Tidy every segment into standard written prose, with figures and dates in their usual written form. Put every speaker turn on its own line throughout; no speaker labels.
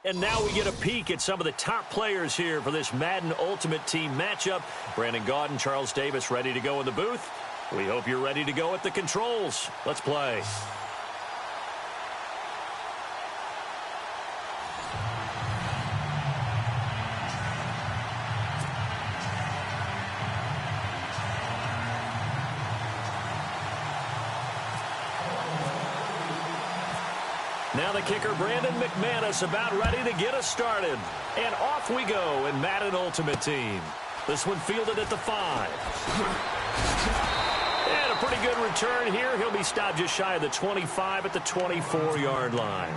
And now we get a peek at some of the top players here for this Madden Ultimate Team matchup. Brandon Gaudin, Charles Davis ready to go in the booth. We hope you're ready to go at the controls. Let's play. Now the kicker, Brandon McManus, about ready to get us started. And off we go in Madden Ultimate Team. This one fielded at the 5. And a pretty good return here. He'll be stopped just shy of the 25 at the 24-yard line.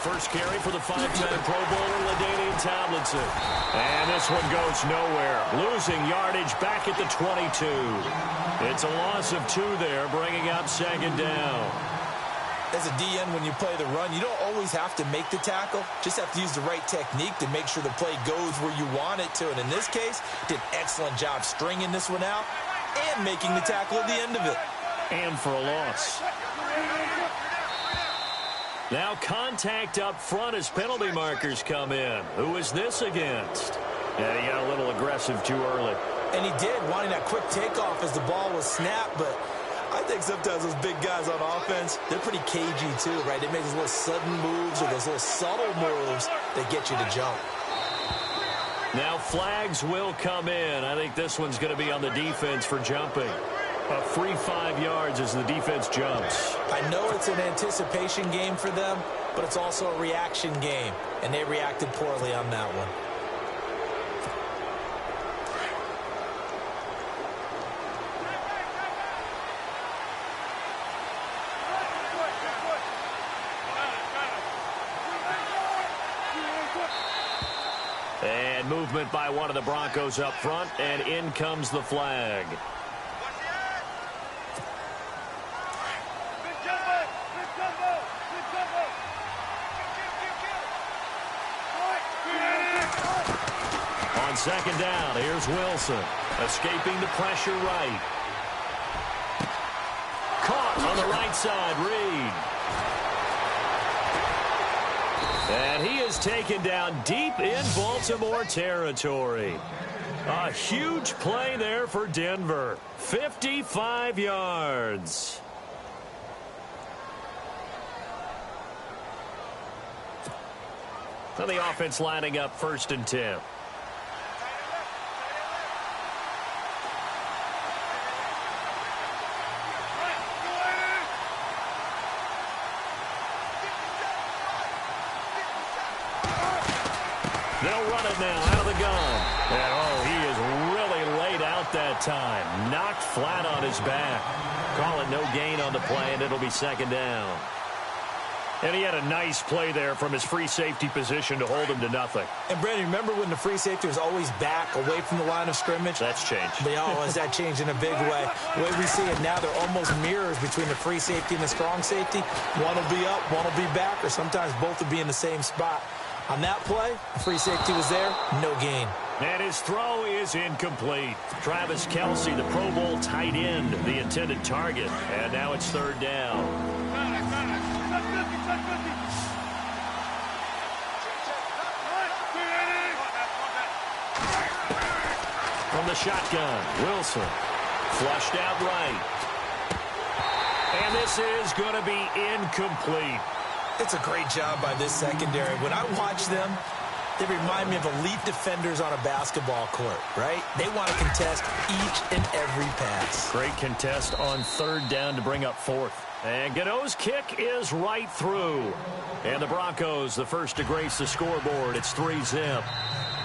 First carry for the 5-time Pro Bowler, LaDainian Tomlinson. And this one goes nowhere. Losing yardage back at the 22. It's a loss of 2 there, bringing up second down.
As a DN, when you play the run, you don't always have to make the tackle. Just have to use the right technique to make sure the play goes where you want it to. And in this case, did an excellent job stringing this one out and making the tackle at the end of it.
And for a loss. Now contact up front as penalty markers come in. Who is this against? Yeah, he got a little aggressive too early.
And he did, wanting that quick takeoff as the ball was snapped. But I think sometimes those big guys on offense, they're pretty cagey too, right? They make those little sudden moves or those little subtle moves that get you to jump.
Now flags will come in. I think this one's going to be on the defense for jumping. A free 5 yards as the defense jumps.
I know it's an anticipation game for them, but it's also a reaction game, and they reacted poorly on that one.
And movement by one of the Broncos up front, and in comes the flag. On second down, here's Wilson. Escaping the pressure right. Caught on the right side, Reed. And he is taken down deep in Baltimore territory. A huge play there for Denver. 55 yards. So the offense lining up 1st and 10. They'll run it now out of the gun. And, oh, he is really laid out that time. Knocked flat on his back. Call it no gain on the play, and it'll be second down. And he had a nice play there from his free safety position to hold him to nothing.
And, Brandon, remember when the free safety was always back away from the line of scrimmage?
That's changed.
But, oh, has that changed in a big way? The way we see it now, they're almost mirrors between the free safety and the strong safety. One will be up, one will be back, or sometimes both will be in the same spot. On that play, the free safety was there, no gain.
And his throw is incomplete. Travis Kelce, the Pro Bowl tight end, the intended target. And now it's 3rd down. From the shotgun, Wilson. Flushed out right. And this is going to be incomplete.
It's a great job by this secondary. When I watch them, they remind me of elite defenders on a basketball court, right? They want to contest each and every pass.
Great contest on 3rd down to bring up 4th. And Gano's kick is right through. And the Broncos, the first to grace the scoreboard. It's 3-zip.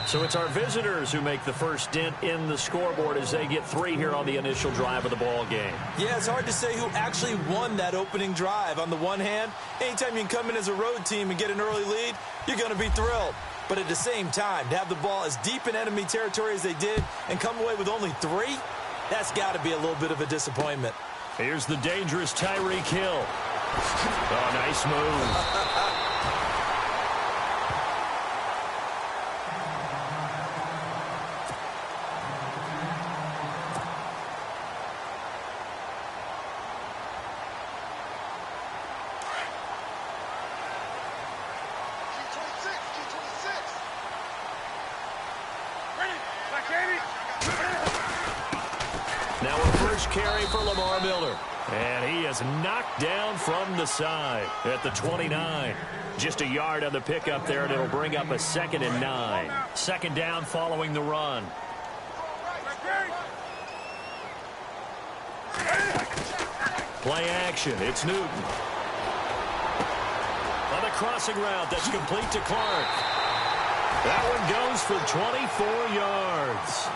So it's our visitors who make the first dent in the scoreboard as they get 3 here on the initial drive of the ball game.
Yeah, it's hard to say who actually won that opening drive. On the one hand, anytime you can come in as a road team and get an early lead, you're going to be thrilled. But at the same time, to have the ball as deep in enemy territory as they did and come away with only 3, that's got to be a little bit of a disappointment.
Here's the dangerous Tyreek Hill. Oh, nice move. Now a first carry for Lamar Miller. And he is knocked down from the side at the 29. Just a yard on the pickup there, and it'll bring up a 2nd and 9. Second down following the run. Play action. It's Newton. On the crossing route, that's complete to Clark. That one goes for 24 yards.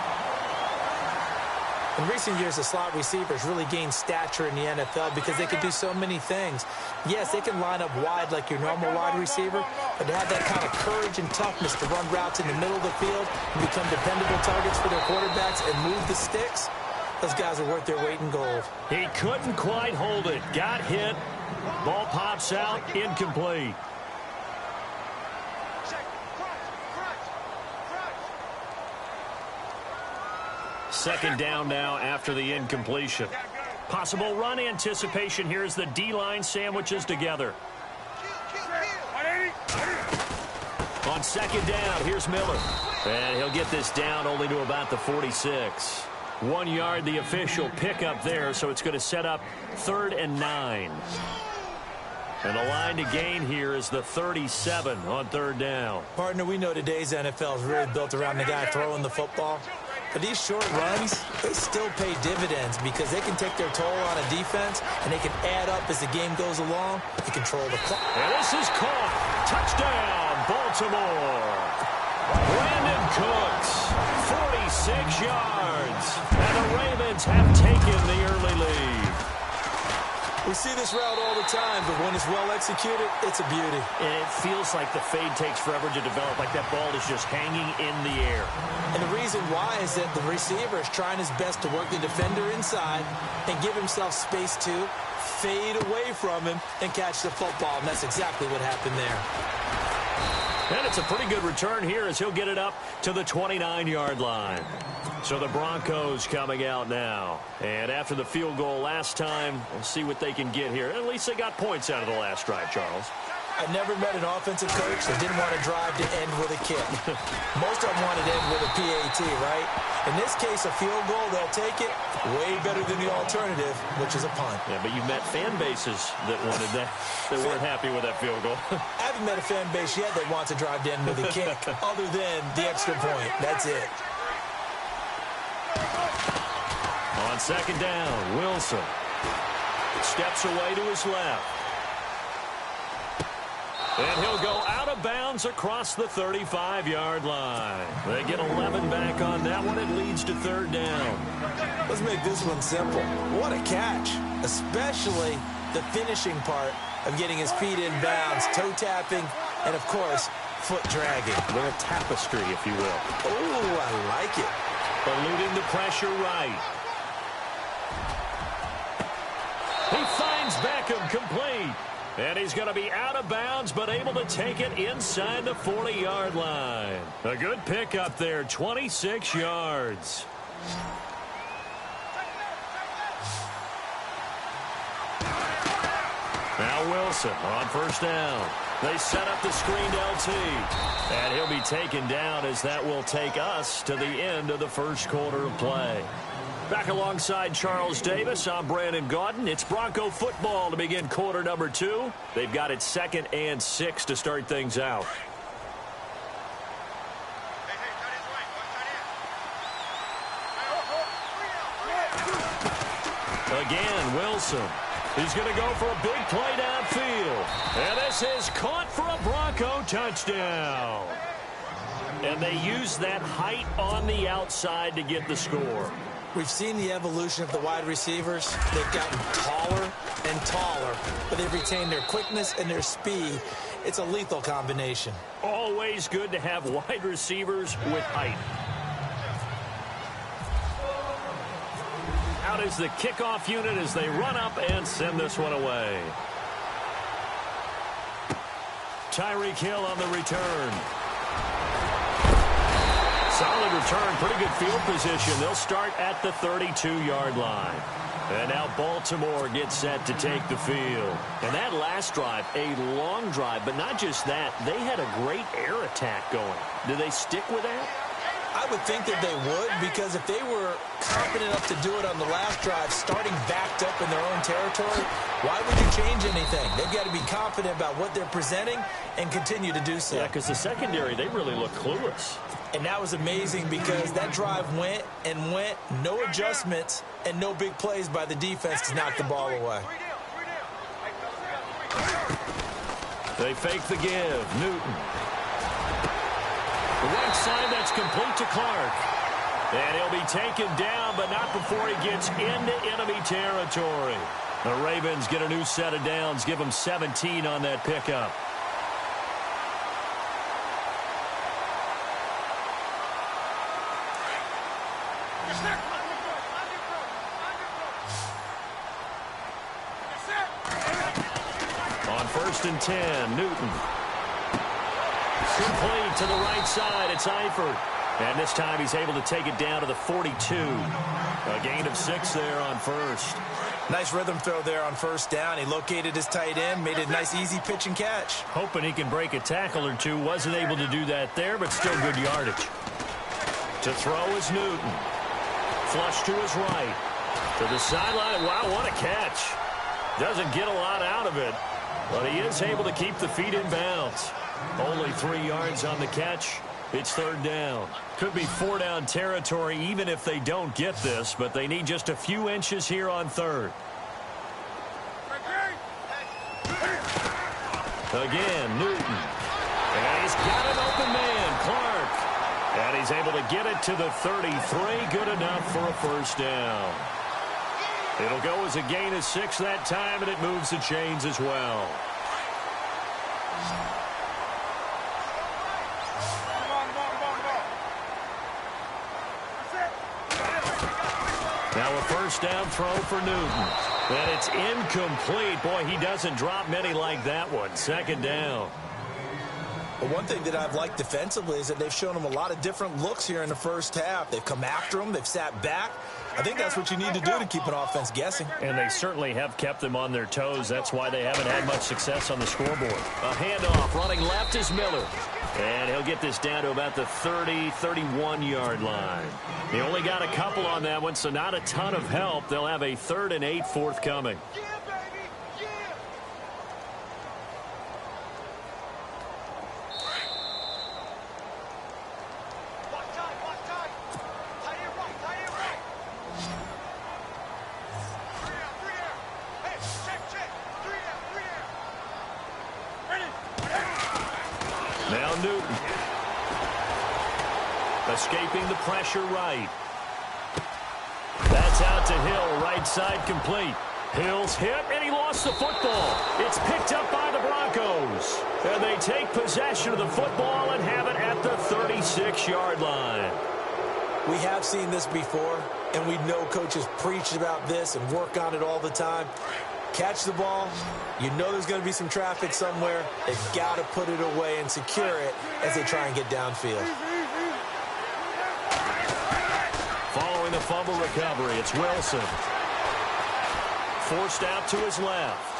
In recent years, the slot receivers really gained stature in the NFL because they can do so many things. Yes, they can line up wide like your normal wide receiver, but to have that kind of courage and toughness to run routes in the middle of the field and become dependable targets for their quarterbacks and move the sticks, those guys are worth their weight in gold.
He couldn't quite hold it. Got hit. Ball pops out. Incomplete. Second down now after the incompletion. Possible run anticipation here as the D-line sandwiches together. On second down, here's Miller. And he'll get this down only to about the 46. 1 yard, the official pickup there, so it's going to set up 3rd and 9. And the line to gain here is the 37 on 3rd down.
Partner, we know today's NFL is really built around the guy throwing the football. But these short runs, they still pay dividends because they can take their toll on a defense, and they can add up as the game goes along to control the clock.
And this is caught. Touchdown, Baltimore. Brandon Cooks, 46 yards. And the Ravens have taken the early lead.
We see this route all the time, but when it's well executed, it's a beauty.
And it feels like the fade takes forever to develop, like that ball is just hanging in the air.
And the reason why is that the receiver is trying his best to work the defender inside and give himself space to fade away from him and catch the football, and that's exactly what happened there.
And it's a pretty good return here as he'll get it up to the 29-yard line. So the Broncos coming out now. And after the field goal last time, we'll see what they can get here. At least they got points out of the last drive, Charles.
I've never met an offensive coach that didn't want to drive to end with a kick. Most of them wanted to end with a PAT, right? In this case, a field goal, they'll take it way better than the alternative, which is a punt.
Yeah, but you met fan bases that wanted that, that weren't happy with that field goal.
I haven't met a fan base yet that wants to drive to end with a kick other than the extra point. That's it.
On second down, Wilson steps away to his left. And he'll go out of bounds across the 35-yard line. They get 11 back on that one. It leads to 3rd down.
Let's make this one simple. What a catch, especially the finishing part of getting his feet in bounds, toe tapping, and, of course, foot dragging.
A little tapestry, if you will.
Oh, I like it.
Eluding the pressure right. He finds Beckham complete. And he's going to be out of bounds, but able to take it inside the 40-yard line. A good pickup there, 26 yards. Now Wilson on first down. They set up the screened LT. And he'll be taken down as that will take us to the end of the first quarter of play. Back alongside Charles Davis, I'm Brandon Gaudin. It's Bronco football to begin quarter number 2. They've got it 2nd and 6 to start things out. Again, Wilson. He's going to go for a big play downfield. And this is caught for a Bronco touchdown. And they use that height on the outside to get the score.
We've seen the evolution of the wide receivers. They've gotten taller and taller, but they've retained their quickness and their speed. It's a lethal combination.
Always good to have wide receivers with height. Out out as the kickoff unit as they run up and send this one away. Tyreek Hill on the return. Solid return, pretty good field position. They'll start at the 32-yard line. And now Baltimore gets set to take the field. And that last drive, a long drive, but not just that. They had a great air attack going. Do they stick with that?
I would think that they would, because if they were confident enough to do it on the last drive, starting backed up in their own territory, why would you change anything? They've got to be confident about what they're presenting and continue to do so.
Yeah, because the secondary, they really look clueless.
And that was amazing because that drive went and went, no adjustments, and no big plays by the defense to knock the ball away.
They fake the give. Newton. The right side, that's complete to Clark. And he'll be taken down, but not before he gets into enemy territory. The Ravens get a new set of downs, give them 17 on that pickup. On 1st and 10, Newton. Complete to the right side. It's Eifert. And this time he's able to take it down to the 42. A gain of 6 there on first.
Nice rhythm throw there on 1st down. He located his tight end, made it a nice easy pitch and catch.
Hoping he can break a tackle or two. Wasn't able to do that there, but still good yardage. To throw is Newton. Flush to his right. To the sideline. Wow, what a catch. Doesn't get a lot out of it, but he is able to keep the feet in bounds. Only 3 yards on the catch. It's 3rd down. Could be 4-down territory even if they don't get this, but they need just a few inches here on 3rd. Again, Newton. And he's got an open man, Clark. And he's able to get it to the 33. Good enough for a 1st down. It'll go as a gain of 6 that time, and it moves the chains as well. Now a 1st down throw for Newton. And it's incomplete. Boy, he doesn't drop many like that one. 2nd down.
Well, one thing that I've liked defensively is that they've shown him a lot of different looks here in the 1st half. They've come after him. They've sat back. I think that's what you need to do to keep an offense guessing.
And they certainly have kept them on their toes. That's why they haven't had much success on the scoreboard. A handoff. Running left is Miller. And he'll get this down to about the 30, 31-yard line. They only got a couple on that one, so not a ton of help. They'll have a 3rd and 8 forthcoming. Now Newton. Escaping the pressure right. That's out to Hill. Right side complete. Hill's hit, and he lost the football. It's picked up by the Broncos. And they take possession of the football and have it at the 36-yard line.
We have seen this before, and we know coaches preach about this and work on it all the time. Catch the ball. You know there's going to be some traffic somewhere. They've got to put it away and secure it as they try and get downfield.
Following the fumble recovery, it's Wilson. Forced out to his left.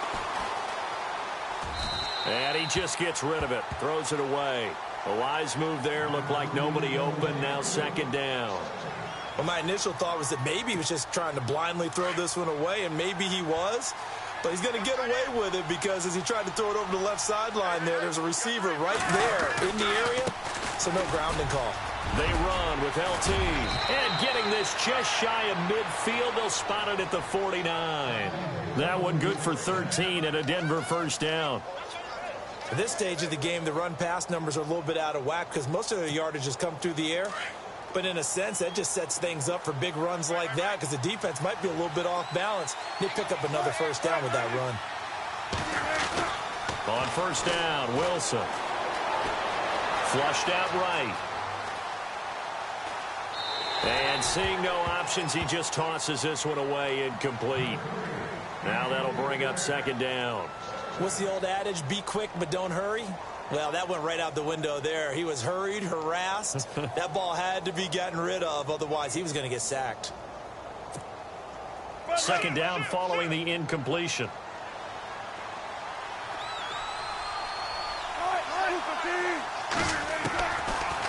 And he just gets rid of it. Throws it away. A wise move there. Looked like nobody open. Now 2nd down.
Well, my initial thought was that maybe he was just trying to blindly throw this one away, and maybe he was. But he's going to get away with it because as he tried to throw it over the left sideline there's a receiver right there in the area, so no grounding call.
They run with LT. And getting this just shy of midfield, they'll spot it at the 49. That one good for 13 and a Denver 1st down.
At this stage of the game, the run-pass numbers are a little bit out of whack because most of their yardage has come through the air. But in a sense, that just sets things up for big runs like that because the defense might be a little bit off balance. They pick up another 1st down with that run.
On 1st down, Wilson. Flushed out right. And seeing no options, he just tosses this one away, incomplete. Now that'll bring up second down.
What's the old adage? Be quick, but don't hurry. Well, that went right out the window there. He was hurried, harassed. That ball had to be gotten rid of, otherwise he was going to get sacked.
Second down following the incompletion.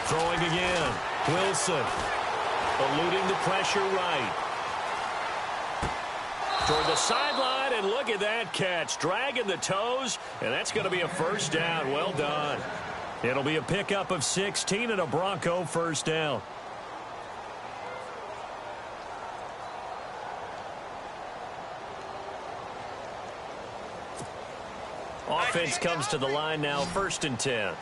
Throwing again. Wilson eluding the pressure right. Toward the sideline, and look at that catch. Dragging the toes, and that's going to be a first down. Well done. It'll be a pickup of 16 and a Bronco first down. Offense comes to the line now, 1st and 10.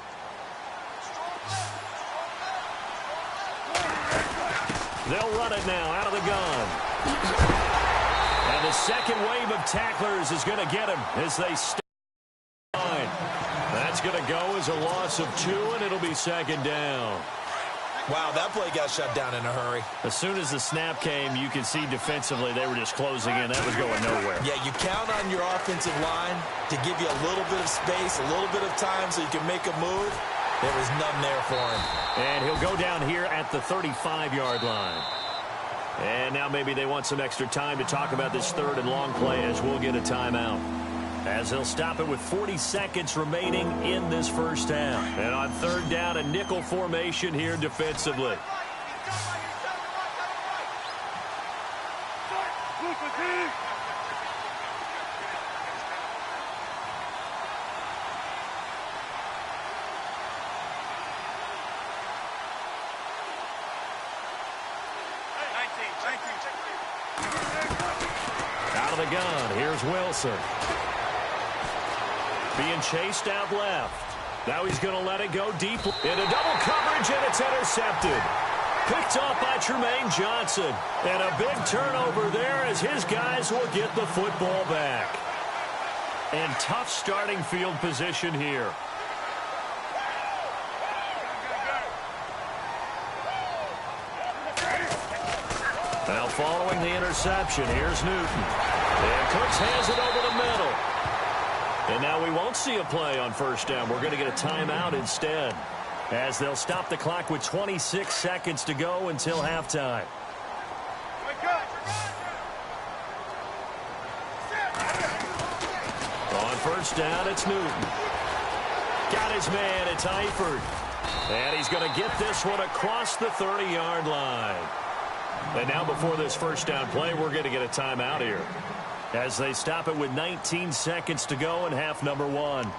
They'll run it now out of the gun. And the second wave of tacklers is going to get him as they stay line. That's going to go as a loss of 2, and it'll be second down.
Wow, that play got shut down in a hurry.
As soon as the snap came, you can see defensively they were just closing in. That was going nowhere.
Yeah, you count on your offensive line to give you a little bit of space, a little bit of time so you can make a move. There was none there for him.
And he'll go down here at the 35-yard line. And now maybe they want some extra time to talk about this 3rd and long play as we'll get a timeout. As they'll stop it with 40 seconds remaining in this first half. And on 3rd down, a nickel formation here defensively. Out of the gun, here's Wilson. Being chased out left. Now he's going to let it go deep into double coverage, and it's intercepted. Picked off by Tremaine Johnson. And a big turnover there as his guys will get the football back. And tough starting field position here. Now following the interception, here's Newton. And Cooks hands it over the middle. And now we won't see a play on 1st down. We're going to get a timeout instead, as they'll stop the clock with 26 seconds to go until halftime. On 1st down, it's Newton. Got his man, it's Eifert. And he's going to get this one across the 30-yard line. And now before this 1st down play, we're going to get a timeout here, as they stop it with 19 seconds to go in half number 1.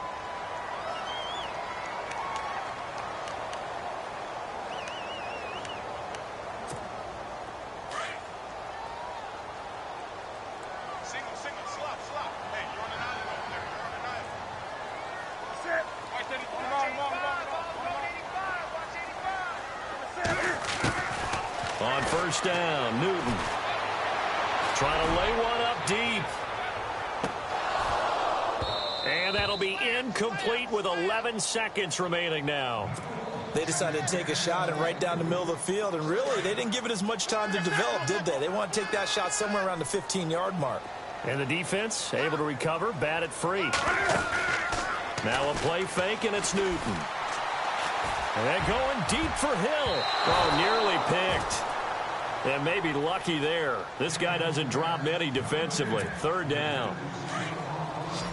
On 1st down, Newton trying to lay one up deep. And that'll be incomplete with 11 seconds remaining now.
They decided to take a shot and right down the middle of the field, and really, they didn't give it as much time to develop, did they? They want to take that shot somewhere around the 15-yard mark.
And the defense able to recover, bat it free. Now a play fake, and it's Newton. And they're going deep for Hill. Oh, nearly picked. And maybe lucky there. This guy doesn't drop many defensively. 3rd down.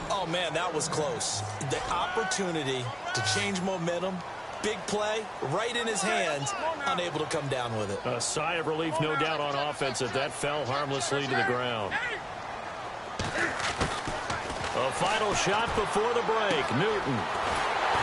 Oh, man, that was close. The opportunity to change momentum, big play, right in his hands, unable to come down with it.
A sigh of relief, no doubt, on offense as that fell harmlessly to the ground. A final shot before the break. Newton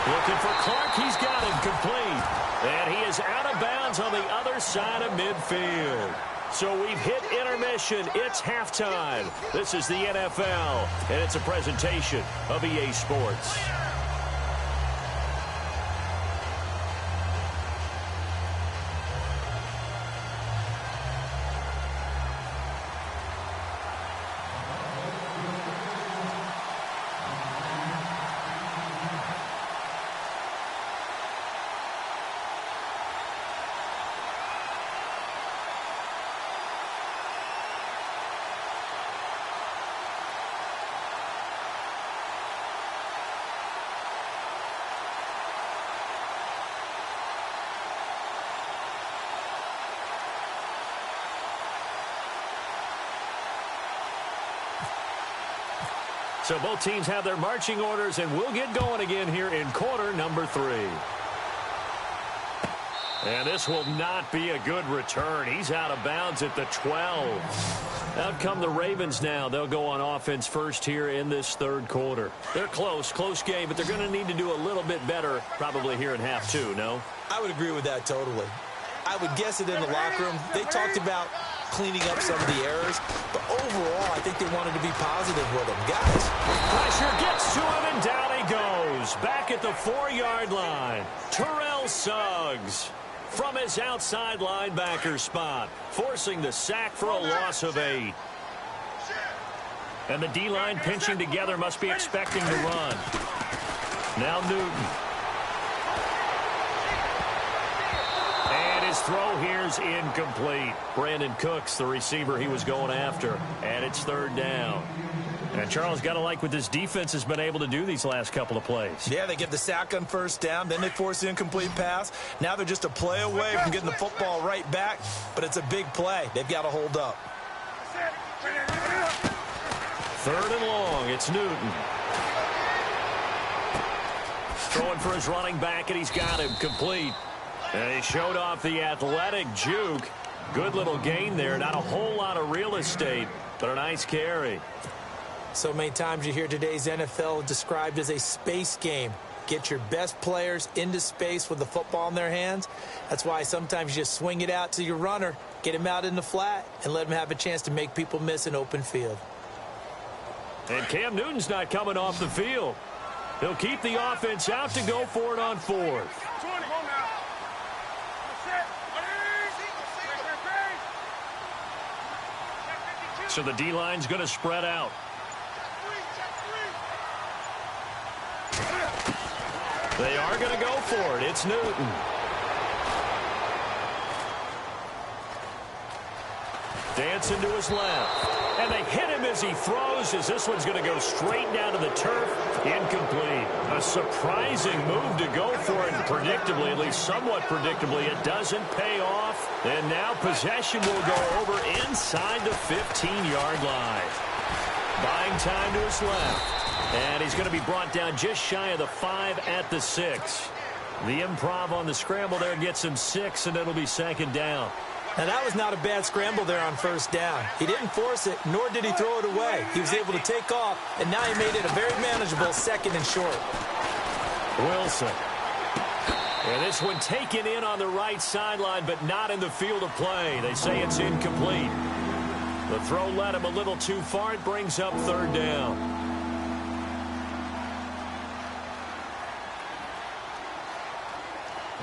looking for Clark. He's got him complete. And he is out of bounds on the other side of midfield. So we've hit intermission. It's halftime. This is the NFL, and it's a presentation of EA Sports. So both teams have their marching orders, and we'll get going again here in quarter number 3. And this will not be a good return. He's out of bounds at the 12. Out come the Ravens now. They'll go on offense first here in this third quarter. They're close game, but they're going to need to do a little bit better probably here in half 2, no?
I would agree with that totally. I would guess it in the locker room. They talked about cleaning up some of the errors, but overall, I think they wanted to be positive with them. Guys.
Pressure gets to him, and down he goes. Back at the 4-yard line. Terrell Suggs from his outside linebacker spot, forcing the sack for a loss of 8. And the D-line pinching together, must be expecting to run. Now Newton. And his throw here's incomplete. Brandon Cooks, the receiver he was going after. And it's third down. And Charles, got to like what this defense has been able to do these last couple of plays.
Yeah, they get the sack on first down, then they force the incomplete pass. Now they're just a play away from getting the football right back, but it's a big play. They've got to hold up.
Third and long, it's Newton. Throwing for his running back, and he's got him complete. And he showed off the athletic juke. Good little gain there. Not a whole lot of real estate, but a nice carry.
So many times you hear today's NFL described as a space game. Get your best players into space with the football in their hands. That's why sometimes you just swing it out to your runner, get him out in the flat, and let him have a chance to make people miss an open field.
And Cam Newton's not coming off the field. He'll keep the offense out to go for it on 4th. So the D-line's going to spread out. They are going to go for it. It's Newton. Dancing to his left. And they hit him as he throws, as this one's going to go straight down to the turf. Incomplete. A surprising move to go for it, and predictably, at least somewhat predictably, it doesn't pay off. And now possession will go over inside the 15-yard line. Buying time to his left. And he's going to be brought down just shy of the 5 at the 6. The improv on the scramble there gets him 6, and it'll be second down.
Now, that was not a bad scramble there on first down. He didn't force it, nor did he throw it away. He was able to take off, and now he made it a very manageable second and short.
Wilson. And this one taken in on the right sideline, but not in the field of play. They say it's incomplete. The throw led him a little too far. It brings up third down.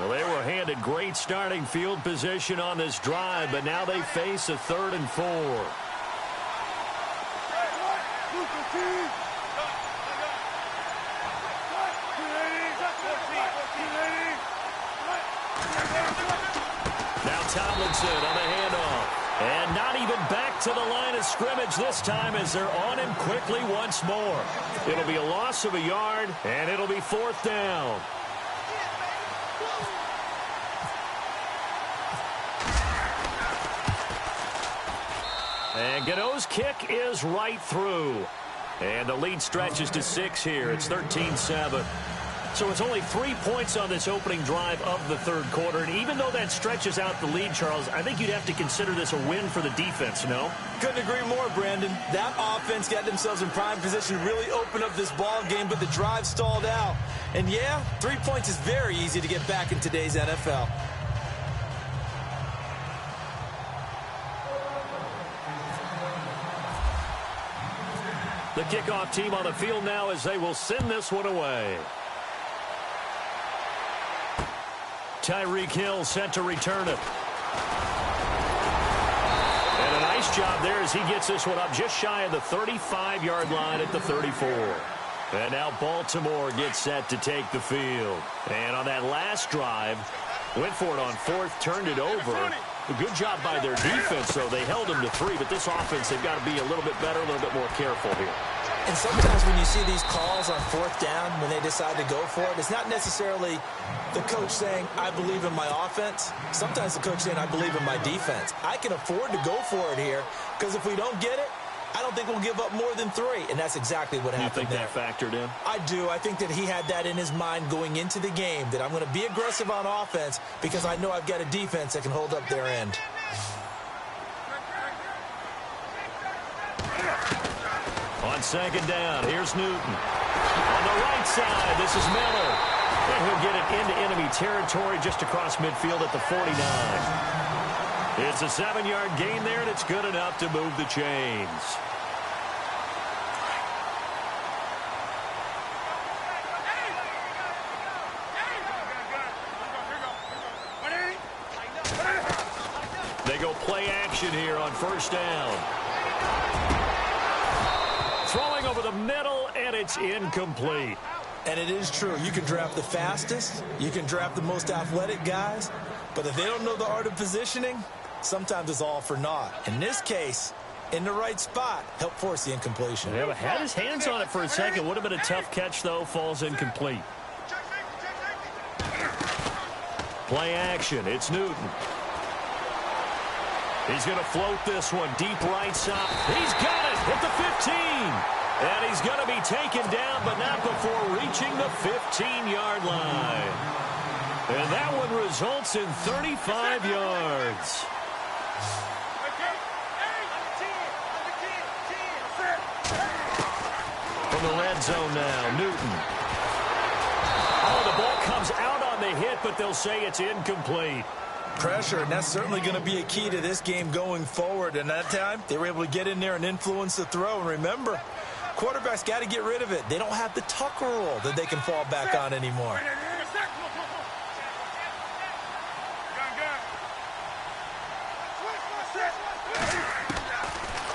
Well, they were handed great starting field position on this drive, but now they face a 3rd and 4. Now Tomlinson on the handoff. And not even back to the line of scrimmage this time, as they're on him quickly once more. It'll be a loss of a yard, and it'll be 4th down. And Gano's kick is right through. And the lead stretches to 6 here. It's 13-7. So it's only 3 points on this opening drive of the third quarter. And even though that stretches out the lead, Charles, I think you'd have to consider this a win for the defense, no?
Couldn't agree more, Brandon. That offense got themselves in prime position to really open up this ball game, but the drive stalled out. And yeah, 3 points is very easy to get back in today's NFL.
The kickoff team on the field now as they will send this one away. Tyreek Hill set to return it. And a nice job there as he gets this one up just shy of the 35-yard line at the 34. And now Baltimore gets set to take the field. And on that last drive, went for it on 4th, turned it over. A good job by their defense, though. They held them to 3, but this offense, they've got to be a little bit better, a little bit more careful here.
And sometimes when you see these calls on 4th down, when they decide to go for it, it's not necessarily the coach saying, I believe in my offense. Sometimes the coach saying, I believe in my defense. I can afford to go for it here, because if we don't get it,
I don't think we'll give up more than 3, and that's exactly what happened there.
You think that factored in?
I do. I think that he had that in his mind going into the game, that I'm going to be aggressive on offense because I know I've got a defense that can hold up their end.
On second down, here's Newton. On the right side, this is Miller. And he'll get it into enemy territory just across midfield at the 49. It's a 7-yard gain there, and it's good enough to move the chains. They go play action here on first down. Throwing over the middle, and it's incomplete.
And it is true. You can draft the fastest. You can draft the most athletic guys. But if they don't know the art of positioning, sometimes it's all for naught. In this case, in the right spot, help force the incompletion.
Yeah, but had his hands on it for a second. Would have been a tough catch, though. Falls incomplete. Play action. It's Newton. He's going to float this one deep right side. He's got it at the 15. And he's going to be taken down, but not before reaching the 15-yard line. And that one results in 35 yards. From the red zone now, Newton. Oh, the ball comes out on the hit, but they'll say it's incomplete.
Pressure, and that's certainly going to be a key to this game going forward. And that time, they were able to get in there and influence the throw. And remember, quarterbacks got to get rid of it. They don't have the Tucker rule that they can fall back on anymore.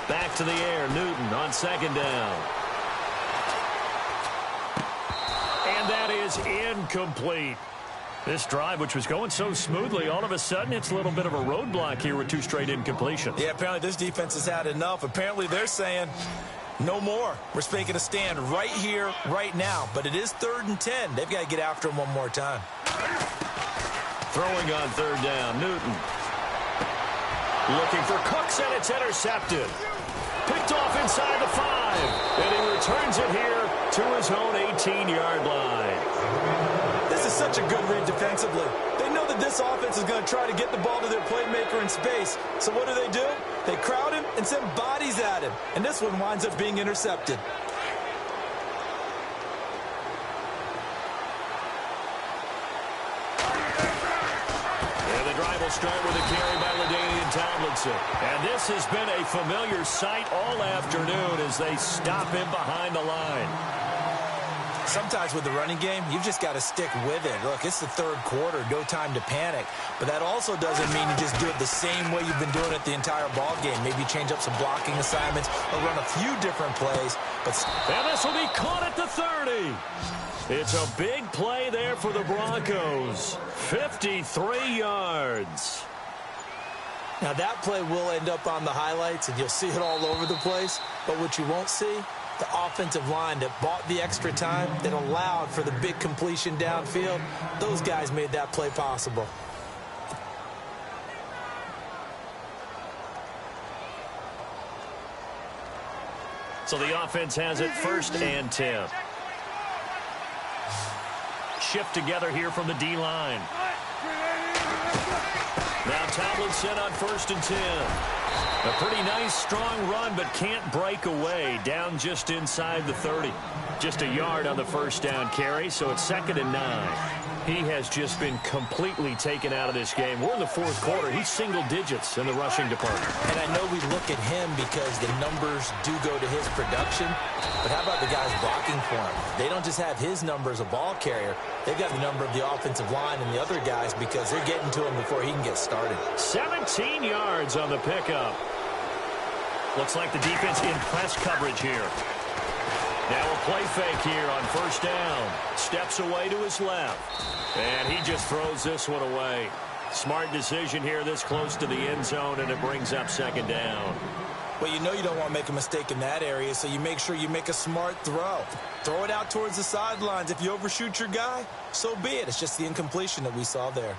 Back to the air, Newton on second down. And that is incomplete. This drive, which was going so smoothly, all of a sudden it's a little bit of a roadblock here with 2 straight incompletions.
Yeah, apparently this defense has had enough. Apparently they're saying no more. We're making a stand right here, right now. But it is 3rd and 10. They've got to get after him one more time.
Throwing on third down, Newton. Looking for Cooks, and it's intercepted. Picked off inside the 5. And he returns it here to his own 18-yard line.
This is such a good read defensively. They know that this offense is going to try to get the ball to their playmaker in space. So what do? They crowd him and send bodies at him. And this one winds up being intercepted.
And the drive will start with a carry by LaDainian Tomlinson. And this has been a familiar sight all afternoon as they stop him behind the line.
Sometimes with the running game, you've just got to stick with it. Look, it's the 3rd quarter, no time to panic. But that also doesn't mean you just do it the same way you've been doing it the entire ball game. Maybe change up some blocking assignments or run a few different plays.
And this will be caught at the 30. It's a big play there for the Broncos. 53 yards.
Now that play will end up on the highlights, and you'll see it all over the place. But what you won't see, the offensive line that bought the extra time, that allowed for the big completion downfield, those guys made that play possible.
So the offense has it 1st and 10. Shift together here from the D-line. Now Tomlinson on 1st and 10. A pretty nice, strong run, but can't break away. Down just inside the 30. Just a yard on the first down carry, so it's 2nd and 9. He has just been completely taken out of this game. We're in the 4th quarter. He's single digits in the rushing department.
And I know we look at him because the numbers do go to his production. But how about the guys blocking for him? They don't just have his number as a ball carrier. They've got the number of the offensive line and the other guys because they're getting to him before he can get started.
17 yards on the pickup. Looks like the defense in press coverage here. Now a play fake here on first down. Steps away to his left. And he just throws this one away. Smart decision here this close to the end zone, and it brings up 2nd down.
Well, you know you don't want to make a mistake in that area, so you make sure you make a smart throw. Throw it out towards the sidelines. If you overshoot your guy, so be it. It's just the incompletion that we saw there.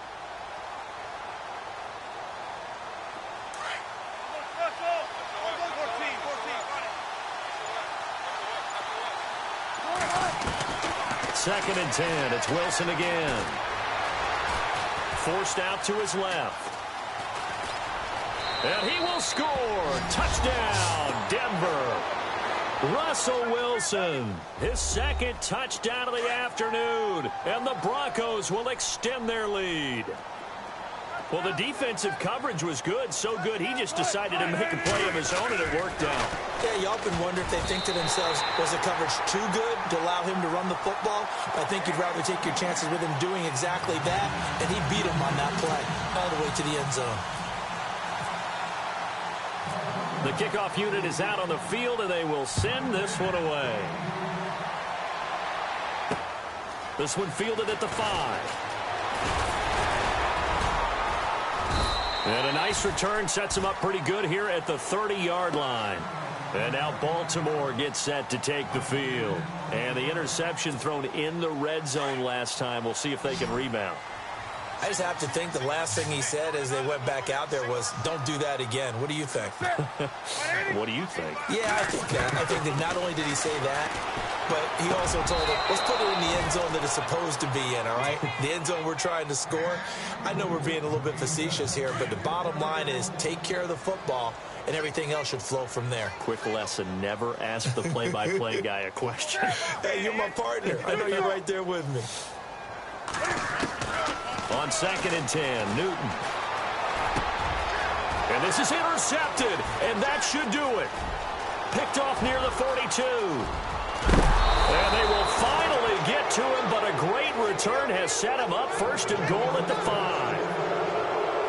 2nd and 10. It's Wilson again. Forced out to his left. And he will score. Touchdown, Denver. Russell Wilson, his 2nd touchdown of the afternoon. And the Broncos will extend their lead. Well, the defensive coverage was good, so good he just decided to make a play of his own, and it worked out.
Yeah, you often wonder if they think to themselves, was the coverage too good to allow him to run the football? I think you'd rather take your chances with him doing exactly that, and he beat him on that play all the way to the end zone.
The kickoff unit is out on the field, and they will send this one away. This one fielded at the 5. And a nice return sets him up pretty good here at the 30-yard line. And now Baltimore gets set to take the field. And the interception thrown in the red zone last time. We'll see if they can rebound.
I just have to think the last thing he said as they went back out there was, don't do that again. What do you think?
What do you think?
Yeah, I think that. I think that not only did he say that, but he also told him, let's put it in the end zone that it's supposed to be in, all right? The end zone we're trying to score. I know we're being a little bit facetious here, but the bottom line is take care of the football, and everything else should flow from there.
Quick lesson, never ask the play-by-play guy a question.
Hey, you're my partner. I know you're right there with me.
On 2nd and 10, Newton. And this is intercepted, and that should do it. Picked off near the 42. And they will finally get to him, but a great return has set him up 1st and goal at the 5.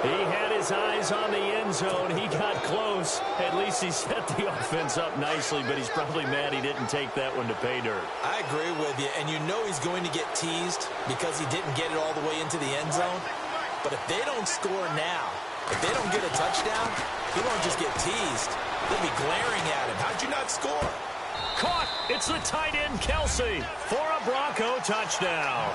He had his eyes on the end zone. He got close. At least he set the offense up nicely, but he's probably mad he didn't take that one to pay dirt.
I agree with you, and you know he's going to get teased because he didn't get it all the way into the end zone. But if they don't score now, if they don't get a touchdown, he won't just get teased. They'll be glaring at him. How'd you not score?
Caught. It's the tight end, Kelsey, for a Bronco touchdown.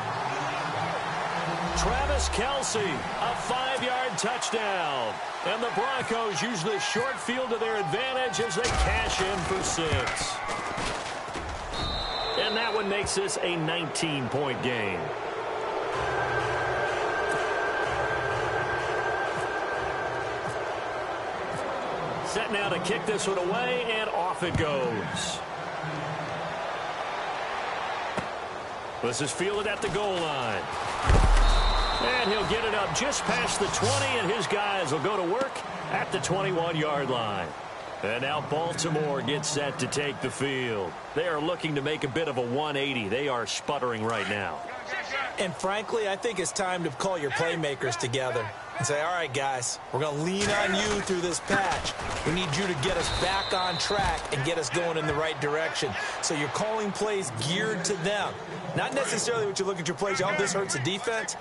Travis Kelsey, a 5-yard touchdown. And the Broncos use the short field to their advantage as they cash in for 6. And that one makes this a 19-point game. Set now to kick this one away, and off it goes. This is fielded at the goal line. And he'll get it up just past the 20, and his guys will go to work at the 21-yard line. And now Baltimore gets set to take the field. They are looking to make a bit of a 180. They are sputtering right now.
And frankly, I think it's time to call your playmakers together and say, all right, guys, we're going to lean on you through this patch. We need you to get us back on track and get us going in the right direction. So you're calling plays geared to them. Not necessarily what you look at your plays, oh, this hurts the defense.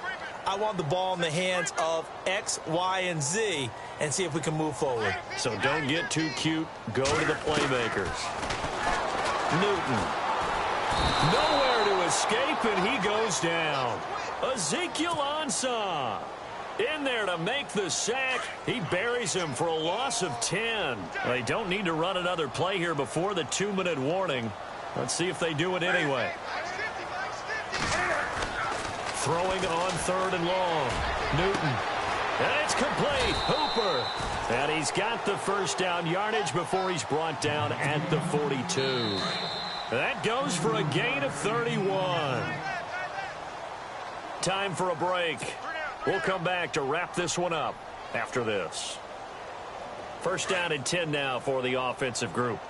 I want the ball in the hands of X, Y, and Z and see if we can move forward.
So don't get too cute. Go to the playmakers. Newton. Nowhere to escape, and he goes down. Ezekiel Ansah in there to make the sack. He buries him for a loss of 10. They don't need to run another play here before the 2-minute warning. Let's see if they do it anyway. Throwing on 3rd and long. Newton. And it's complete. Hooper. And he's got the first down yardage before he's brought down at the 42. That goes for a gain of 31. Time for a break. We'll come back to wrap this one up after this. 1st down and 10 now for the offensive group.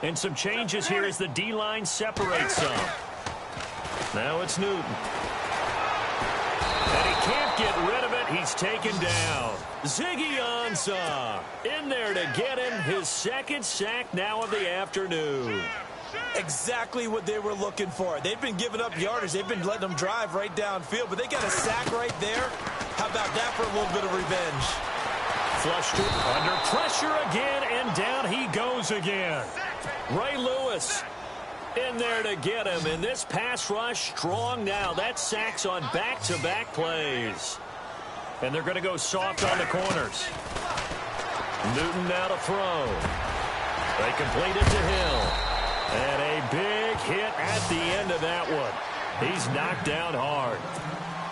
And some changes here as the D-line separates some. Now it's Newton. And he can't get rid of it. He's taken down. Ziggy Ansah in there to get him his 2nd sack now of the afternoon.
Exactly what they were looking for. They've been giving up yardage. They've been letting them drive right downfield, but they got a sack right there. How about that for a little bit of revenge?
Flushed it under pressure again, and down he goes again. Ray Lewis in there to get him, and this pass rush strong now. That sacks on back-to-back plays. And they're going to go soft on the corners. Newton now to throw. They complete it to Hill. And a big hit at the end of that one. He's knocked down hard.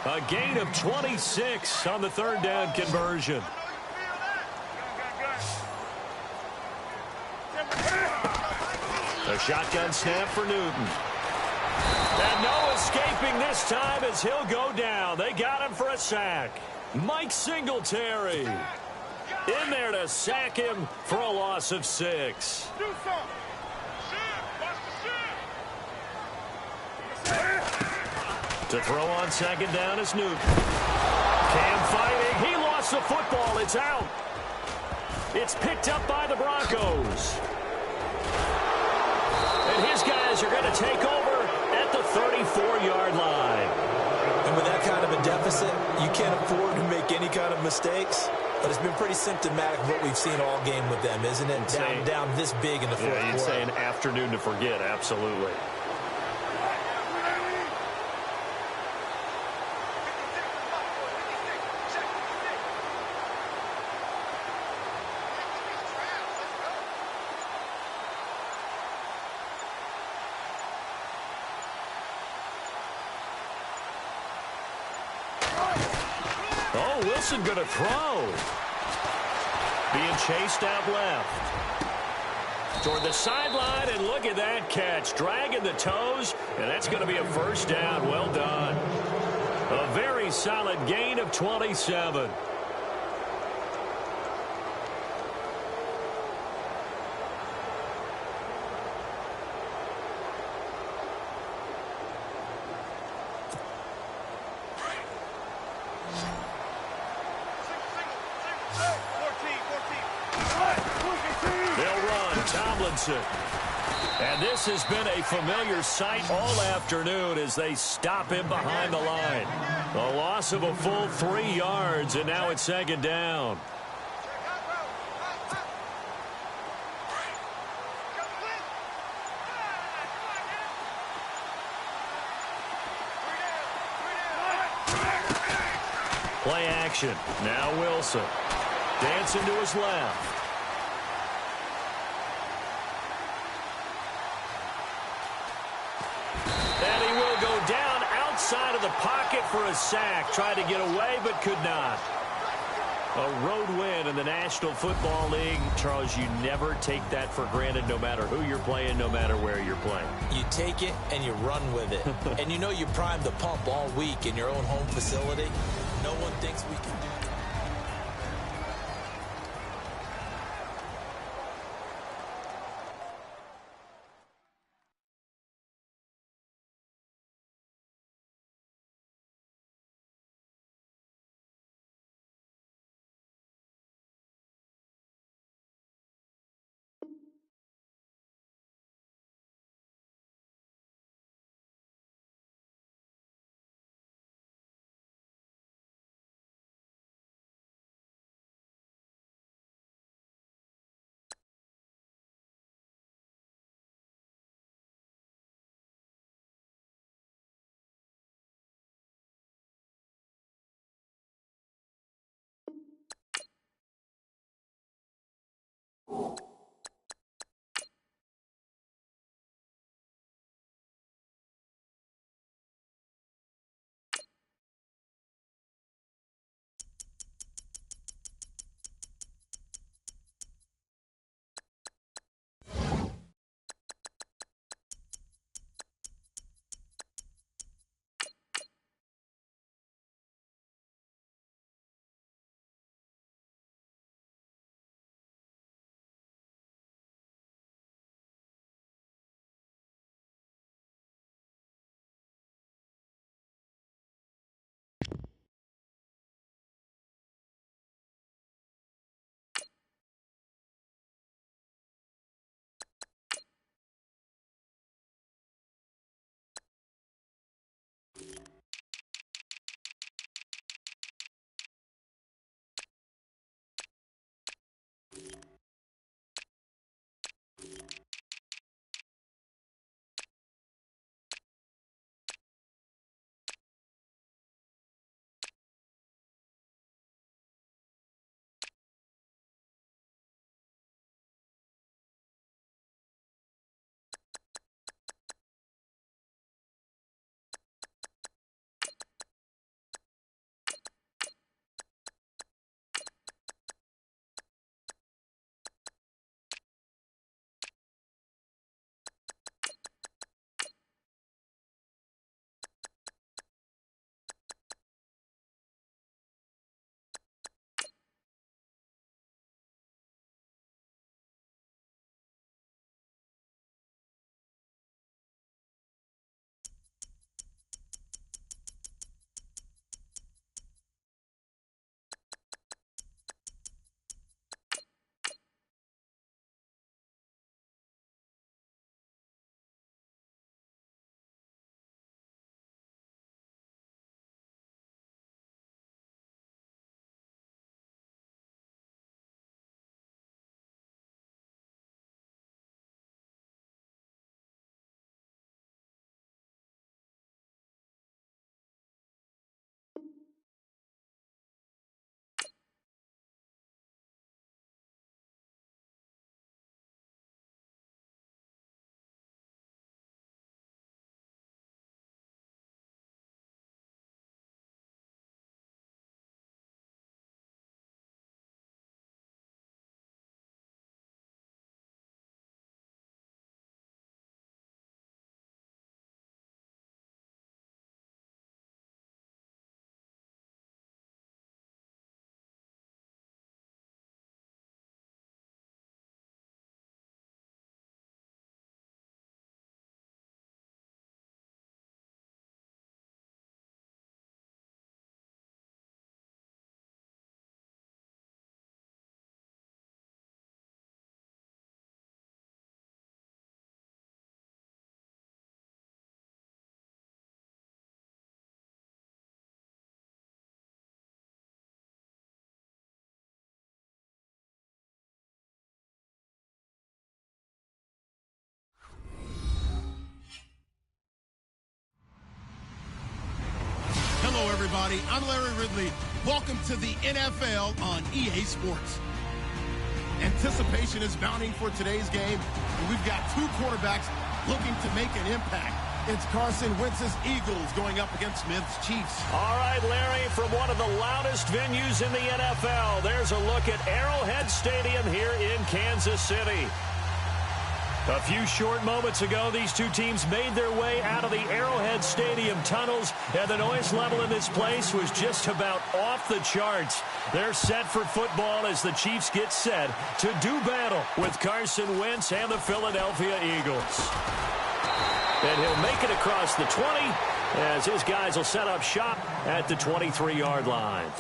A gain of 26 on the third down conversion. A shotgun snap for Newton. And no escaping this time as he'll go down. They got him for a sack. Mike Singletary in there to sack him for a loss of 6. To throw on second down is Newton. Cam fighting. He lost the football. It's out. It's picked up by the Broncos. And his guys are going to take over at the 34-yard line.
And with that kind of a deficit, you can't afford to make any kind of mistakes. But it's been pretty symptomatic of what we've seen all game with them, isn't it? Down this big in the fourth quarter.
You'd say an afternoon to forget, absolutely. Oh, Wilson going to throw. Being chased out left. Toward the sideline, and look at that catch. Dragging the toes, and that's going to be a first down. Well done. A very solid gain of 27. And this has been a familiar sight all afternoon as they stop him behind the line. A loss of a full 3 yards, and now it's second down. Play action. Now Wilson. Dancing to his left. Outside of the pocket for a sack. Tried to get away, but could not. A road win in the National Football League. Charles, you never take that for granted, no matter who you're playing, no matter where you're playing.
You take it and you run with it. And you know you primed the pump all week in your own home facility. No one thinks we can do
everybody. I'm Larry Ridley. Welcome to the NFL on EA Sports. Anticipation is mounting for today's game, and we've got two quarterbacks looking to make an impact. It's Carson Wentz's Eagles going up against Smith's Chiefs.
All right, Larry, from one of the loudest venues in the NFL, there's a look at Arrowhead Stadium here in Kansas City. A few short moments ago, these two teams made their way out of the Arrowhead Stadium tunnels, and the noise level in this place was just about off the charts. They're set for football as the Chiefs get set to do battle with Carson Wentz and the Philadelphia Eagles. And he'll make it across the 20 as his guys will set up shop at the 23-yard line.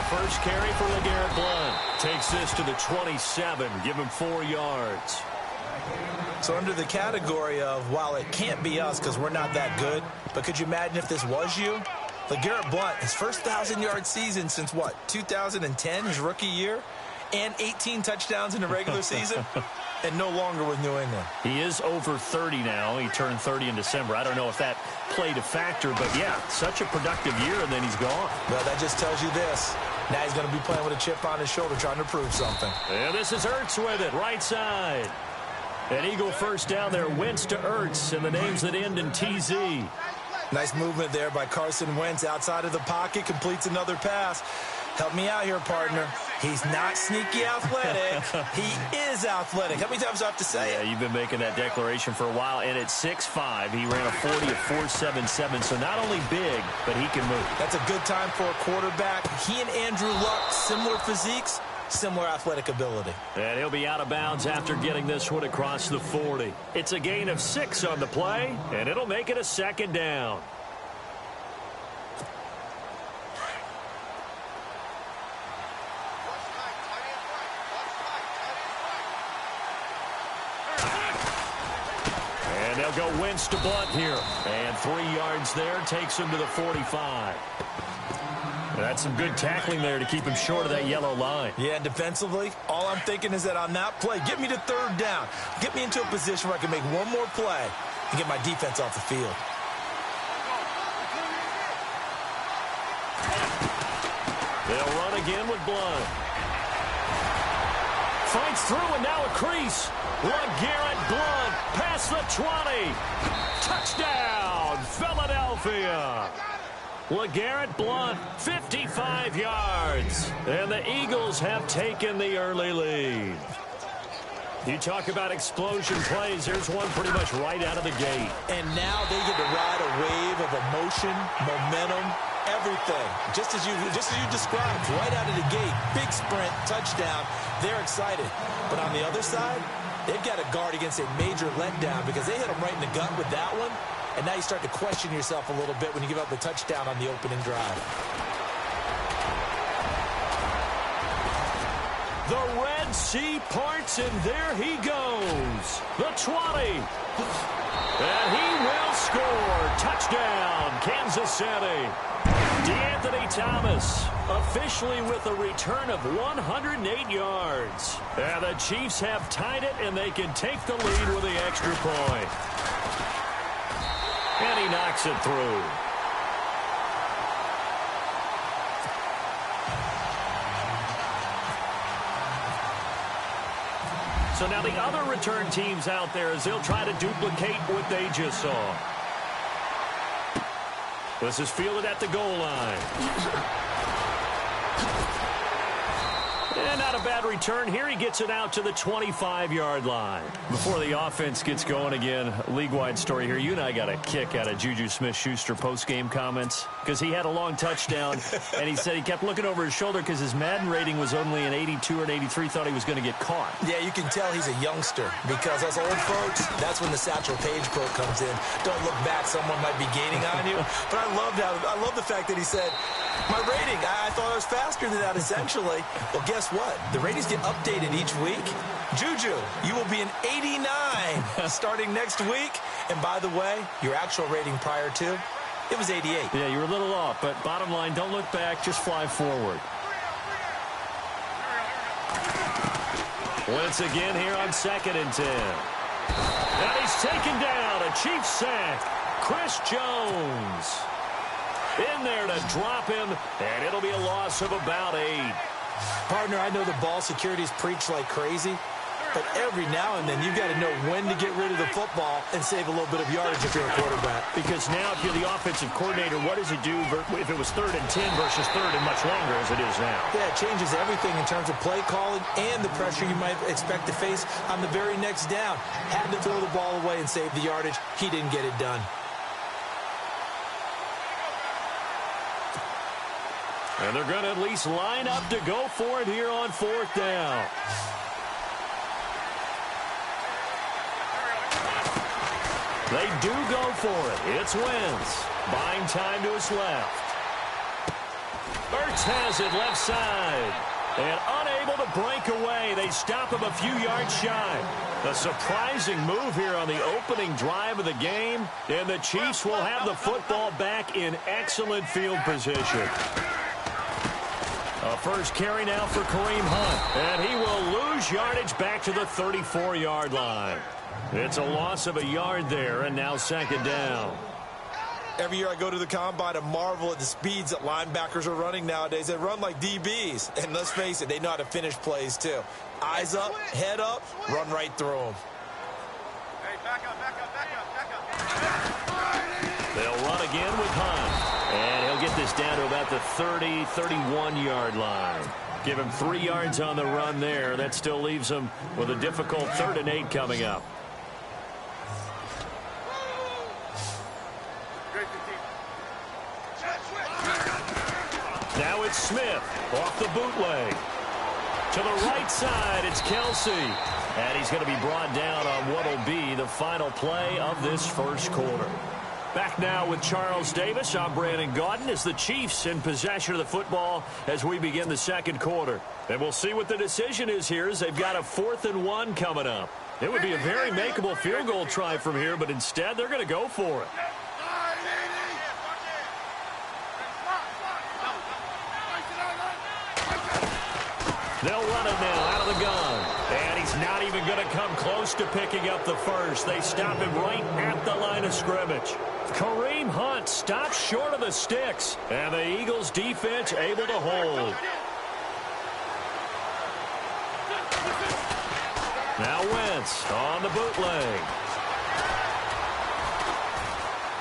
First carry for LeGarrette Blount. Takes this to the 27. Give him 4 yards.
So under the category of, while it can't be us because we're not that good, but could you imagine if this was you? LeGarrette Blount, his first 1,000-yard season since, what, 2010, his rookie year? And 18 touchdowns in the regular season? And no longer with New England.
He is over 30 now. He turned 30 in December. I don't know if that played a factor, but yeah, such a productive year, and then he's gone.
Well, that just tells you this. Now he's going to be playing with a chip on his shoulder trying to prove something.
And this is Ertz with it, right side. An Eagle first down there, Wentz to Ertz, and the names that end in TZ.
Nice movement there by Carson Wentz outside of the pocket, completes another pass. Help me out here, partner. He's not sneaky athletic. He is athletic. How many times do I have to say it?
Yeah, you've been making that declaration for a while. And at 6'5", he ran a 40 at 4.77. So not only big, but he can move.
That's a good time for a quarterback. He and Andrew Luck, similar physiques, similar athletic ability.
And he'll be out of bounds after getting this one across the 40. It's a gain of 6 on the play, and it'll make it a second down. They'll go Wentz to Blount here. And 3 yards there takes him to the 45. That's some good tackling there to keep him short of that yellow line.
Yeah, and defensively, all I'm thinking is that on that play, get me to third down. Get me into a position where I can make one more play and get my defense off the field.
They'll run again with Blount. Fights through and now a crease. LeGarrette Blount past the 20. Touchdown, Philadelphia. LeGarrette Blount, 55 yards. And the Eagles have taken the early lead. You talk about explosion plays. Here's one pretty much right out of the gate.
And now they get to ride a wave of emotion, momentum, everything. Just as you described, right out of the gate. Big sprint, touchdown. They're excited. But on the other side, they've got to guard against a major letdown because they hit them right in the gut with that one. And now you start to question yourself a little bit when you give up the touchdown on the opening drive.
The Red Sea parts, and there he goes. The 20. And he will score. Touchdown, Kansas City. DeAnthony Thomas officially with a return of 108 yards. And the Chiefs have tied it, and they can take the lead with the extra point. And he knocks it through. So now the other return teams out there as they'll try to duplicate what they just saw. This is fielded at the goal line. And not a bad return here. He gets it out to the 25-yard line. Before the offense gets going again, league-wide story here. You and I got a kick out of Juju Smith-Schuster post-game comments because he had a long touchdown, and he said he kept looking over his shoulder because his Madden rating was only an 82 or an 83, thought he was going to get caught.
Yeah, you can tell he's a youngster because us old folks, that's when the Satchel Paige quote comes in. Don't look back, someone might be gaining on you. But I love the fact that he said, my rating, I thought I was faster than that, essentially. Well, guess what? what? The ratings get updated each week. Juju, you will be an 89 starting next week. And by the way, your actual rating prior to, it was 88.
Yeah, you were a little off, but bottom line, don't look back, just fly forward. Once again here on 2nd and 10. And he's taken down, a Chiefs sack. Chris Jones in there to drop him, and it'll be a loss of about 8.
Partner, I know the ball security's preached like crazy, but every now and then you've got to know when to get rid of the football and save a little bit of yardage if you're a quarterback.
Because now if you're the offensive coordinator, what does it do if it was 3rd and 10 versus 3rd and much longer as it is now?
Yeah, it changes everything in terms of play calling and the pressure you might expect to face on the very next down. Had to throw the ball away and save the yardage. He didn't get it done.
And they're going to at least line up to go for it here on 4th down. They do go for it. It's Wentz. Buying time to his left. Ertz has it left side. And unable to break away. They stop him a few yards shy. A surprising move here on the opening drive of the game. And the Chiefs will have the football back in excellent field position. A first carry now for Kareem Hunt. And he will lose yardage back to the 34-yard line. It's a loss of a yard there, and now 2nd down.
Every year I go to the combine and marvel at the speeds that linebackers are running nowadays. They run like DBs. And let's face it, they know how to finish plays too. Eyes up, head up, run right through them.
Hey, back up, back up, back up, back up.
They'll run again with Hunt. And he'll get this down to about the 30, 31-yard line. Give him 3 yards on the run there. That still leaves him with a difficult 3rd and 8 coming up. Now it's Smith off the bootleg. To the right side, it's Kelsey. And he's going to be brought down on what will be the final play of this first quarter. Back now with Charles Davis. I'm Brandon Gaudin as the Chiefs in possession of the football as we begin the second quarter. And we'll see what the decision is here as they've got a 4th and 1 coming up. It would be a very makeable field goal try from here, but instead they're going to go for it. They'll run it now out of the gun. And he's not even going to come close to picking up the first. They stop him right at the line of scrimmage. Kareem Hunt stops short of the sticks. And the Eagles defense able to hold. Now Wentz on the bootleg.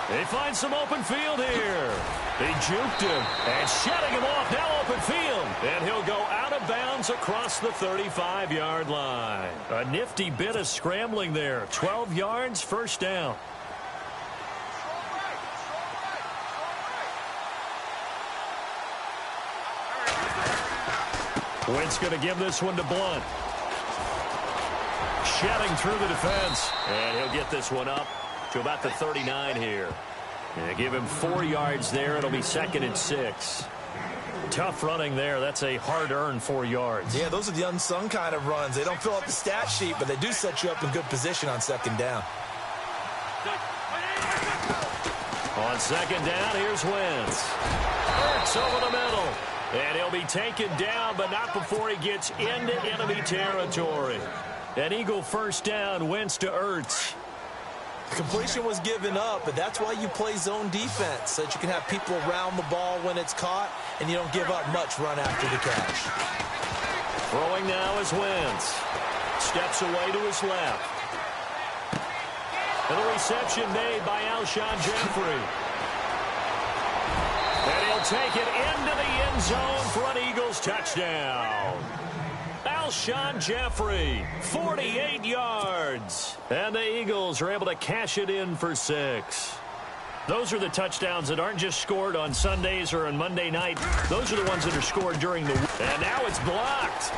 They find some open field here. He juked him and shutting him off. Now open field. And he'll go out of bounds across the 35-yard line. A nifty bit of scrambling there. 12 yards, first down. Wentz going to give this one to Blunt. Shedding through the defense. And he'll get this one up to about the 39 here. And give him 4 yards there. It'll be 2nd and 6. Tough running there. That's a hard-earned 4 yards.
Yeah, those are the unsung kind of runs. They don't fill up the stat sheet, but they do set you up in good position on 2nd down.
On 2nd down, here's Wentz. Ertz over the middle. And he'll be taken down, but not before he gets into enemy territory. An Eagle first down, Wentz to Ertz.
Completion was given up, but that's why you play zone defense, so that you can have people around the ball when it's caught, and you don't give up much run after the catch.
Throwing now is Wentz. Steps away to his left. And the reception made by Alshon Jeffrey. And he'll take it into the end zone for an Eagles touchdown. Alshon Jeffrey, 48 yards. And the Eagles are able to cash it in for 6. Those are the touchdowns that aren't just scored on Sundays or on Monday night. Those are the ones that are scored during the week. And now it's blocked.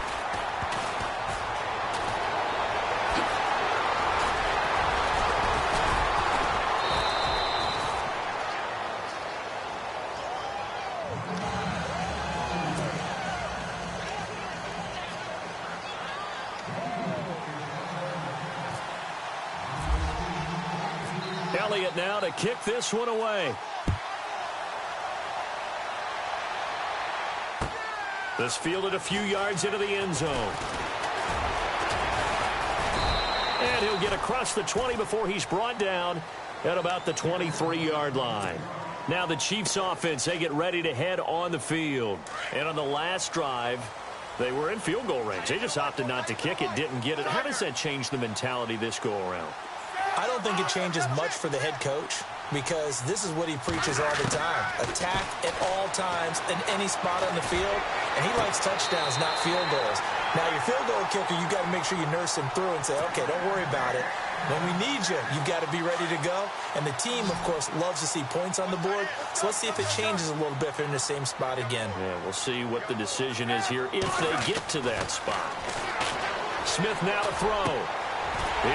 Elliott now to kick this one away. This fielded a few yards into the end zone. And he'll get across the 20 before he's brought down at about the 23-yard line. Now the Chiefs offense, they get ready to head on the field. And on the last drive, they were in field goal range. They just opted not to kick it, didn't get it. How does that change the mentality this go-around?
I don't think it changes much for the head coach, because this is what he preaches all the time. Attack at all times in any spot on the field, and he likes touchdowns, not field goals. Now, your field goal kicker, you've got to make sure you nurse him through and say, okay, don't worry about it. When we need you, you've got to be ready to go. And the team, of course, loves to see points on the board. So let's see if it changes a little bit if they're in the same spot again.
Yeah, we'll see what the decision is here if they get to that spot. Smith now to throw.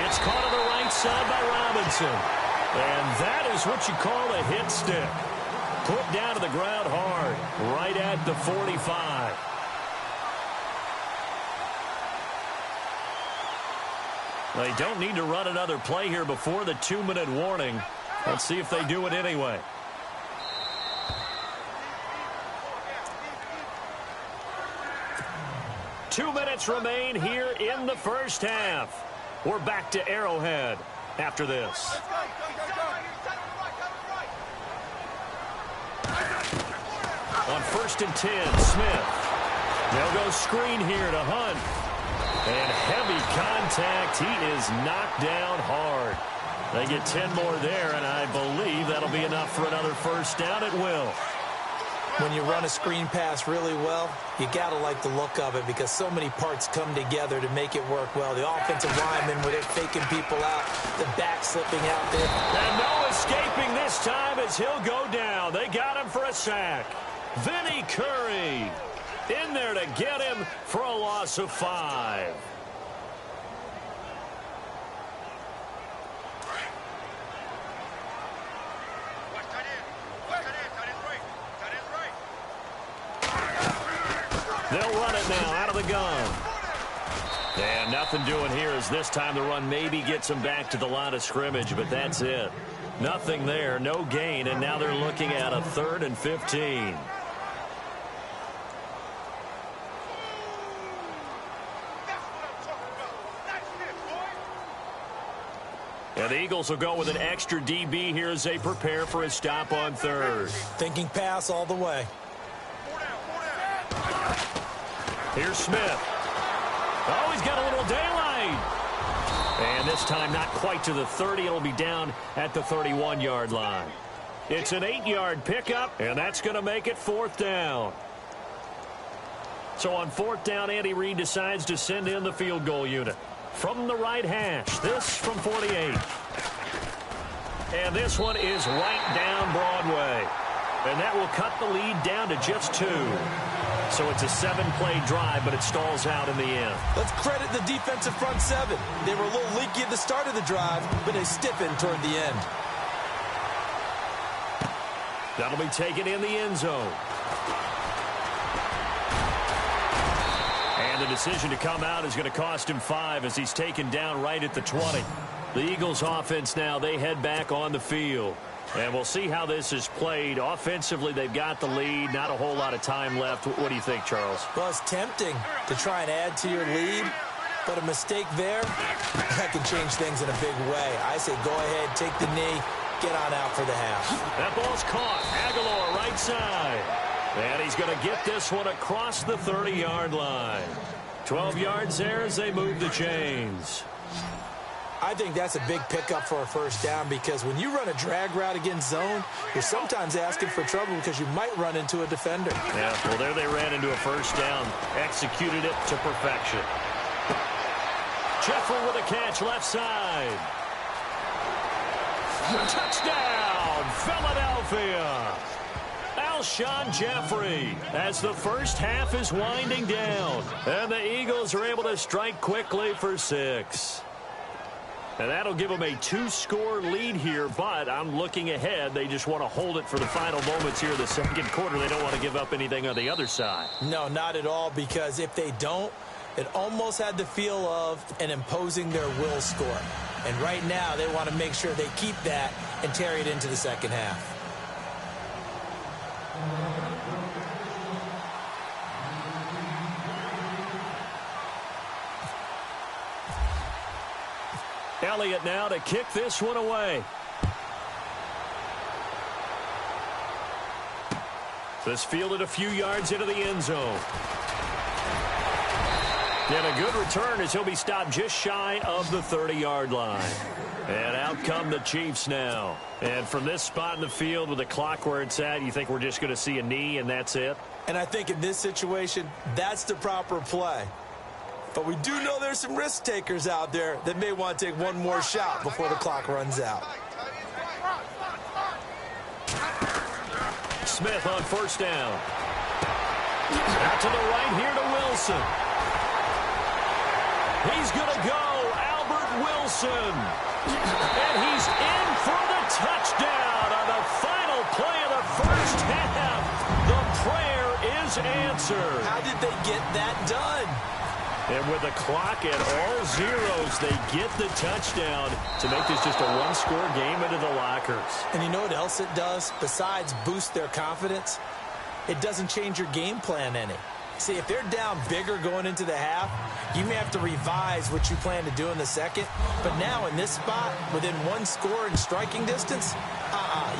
It's caught on the right side by Robinson. And that is what you call a hit stick. Put down to the ground hard, right at the 45. They don't need to run another play here before the 2-minute warning. Let's see if they do it anyway. Two minutes remain here in the first half. We're back to Arrowhead after this. On 1st and 10, Smith. They'll go screen here to Hunt. And heavy contact. He is knocked down hard. They get 10 more there, and I believe that'll be enough for another first down. It will.
When you run a screen pass really well, you got to like the look of it because so many parts come together to make it work well. The offensive linemen, where they're faking people out, the back slipping out there.
And no escaping this time as he'll go down. They got him for a sack. Vinny Curry in there to get him for a loss of 5. They'll run it now out of the gun. And nothing doing here as this time the run maybe gets them back to the line of scrimmage, but that's it. Nothing there, no gain, and now they're looking at a 3rd and 15. And the Eagles will go with an extra DB here as they prepare for a stop on 3rd.
Thinking pass all the way.
Here's Smith. Oh, he's got a little daylight. And this time not quite to the 30. It'll be down at the 31-yard line. It's an 8-yard pickup, and that's going to make it 4th down. So on 4th down, Andy Reid decides to send in the field goal unit. From the right hash, this from 48. And this one is right down Broadway. And that will cut the lead down to just 2. So it's a 7-play drive, but it stalls out in the end.
Let's credit the defensive front 7. They were a little leaky at the start of the drive, but they stiffened toward the end.
That'll be taken in the end zone. And the decision to come out is going to cost him 5 as he's taken down right at the 20. The Eagles offense now, they head back on the field. And we'll see how this is played. Offensively, they've got the lead. Not a whole lot of time left. What do you think, Charles?
Well, it's tempting to try and add to your lead, but a mistake there, that can change things in a big way. I say go ahead, take the knee, get on out for the half.
That ball's caught. Aguilar right side. And he's going to get this one across the 30-yard line. 12 yards there as they move the chains.
I think that's a big pickup for a first down because when you run a drag route against zone, you're sometimes asking for trouble because you might run into a defender.
Yeah, well, there they ran into a first down. Executed it to perfection. Jeffrey with a catch left side. Touchdown, Philadelphia. Alshon Jeffrey as the first half is winding down. And the Eagles are able to strike quickly for 6. And that'll give them a 2-score lead here, but I'm looking ahead. They just want to hold it for the final moments here in the second quarter. They don't want to give up anything on the other side.
No, not at all, because if they don't, it almost had the feel of an imposing their will score. And right now, they want to make sure they keep that
and carry it into the second half.
Elliott now to kick this one away. This fielded a few yards into the end zone. And a good return as he'll be stopped just shy of the 30-yard line. And out come the Chiefs now. And from this spot in the field with the clock where it's at, you think we're just going to see a knee and that's it?
And I think in this situation, that's the proper play. But we do know there's some risk takers out there that may want to take one more shot before the clock runs out.
Smith on first down. Out to the right here to Wilson. He's going to go, Albert Wilson. And he's in for the touchdown on the final play of the first half. The prayer is answered.
How did they get that done?
And with the clock at all zeros, they get the touchdown to make this just a one-score game into the lockers.
And you know what else it does? Besides boost their confidence, it doesn't change your game plan any. See, if they're down bigger going into the half, you may have to revise what you plan to do in the second. But now in this spot, within one score and striking distance,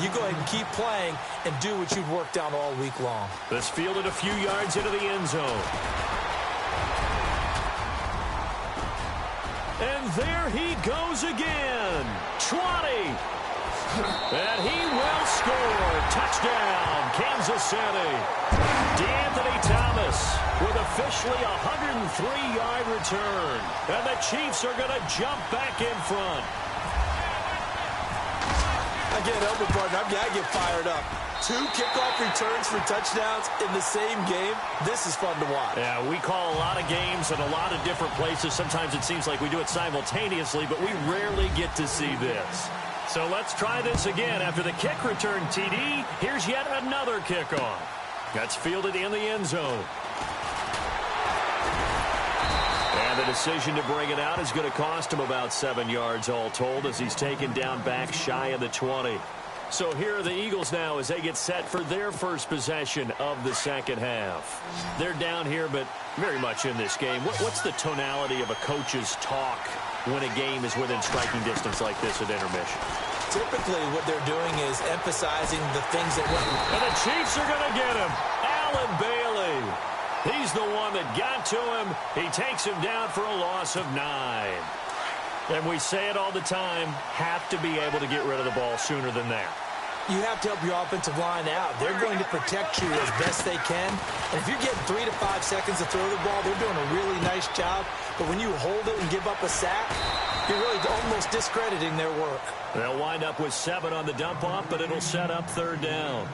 you go ahead and keep playing and do what you've worked out all week long.
This fielded a few yards into the end zone. And there he goes again. 20. And he will score. Touchdown, Kansas City. DeAnthony Thomas with officially a 103-yard return. And the Chiefs are going to jump back in front.
I can't help it, partner. I get fired up. 2 kickoff returns for touchdowns in the same game. This is fun to watch.
Yeah, we call a lot of games at a lot of different places. Sometimes it seems like we do it simultaneously, but we rarely get to see this. So let's try this again. After the kick return TD, here's yet another kickoff. That's fielded in the end zone. And the decision to bring it out is going to cost him about 7 yards all told as he's taken down back shy of the 20. So here are the Eagles now as they get set for their first possession of the second half. They're down here, but very much in this game. What's the tonality of a coach's talk when a game is within striking distance like this at intermission?
Typically, what they're doing is emphasizing the things that went.
And the Chiefs are going to get him. Allen Bailey. He's the one that got to him. He takes him down for a loss of 9. And we say it all the time, have to be able to get rid of the ball sooner than that.
You have to help your offensive line out. They're going to protect you as best they can. And if you're getting 3 to 5 seconds to throw the ball, they're doing a really nice job. But when you hold it and give up a sack, you're really almost discrediting their work.
They'll wind up with 7 on the dump-off, but it'll set up third down.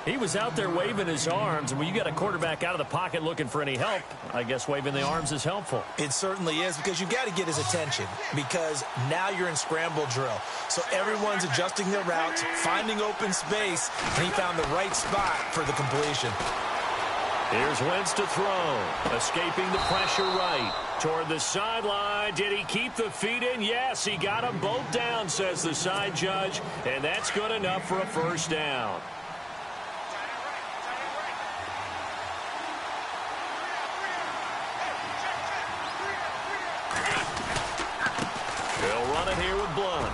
He was out there waving his arms, and when you got a quarterback out of the pocket looking for any help, I guess waving the arms is helpful.
It certainly is, because you got to get his attention, because now you're in scramble drill. So everyone's adjusting their routes, finding open space, and he found the right spot for the completion.
Here's Wentz to throw, escaping the pressure right. Toward the sideline, did he keep the feet in? Yes, he got them both down, says the side judge, and that's good enough for a first down. They'll run it here with Blunt.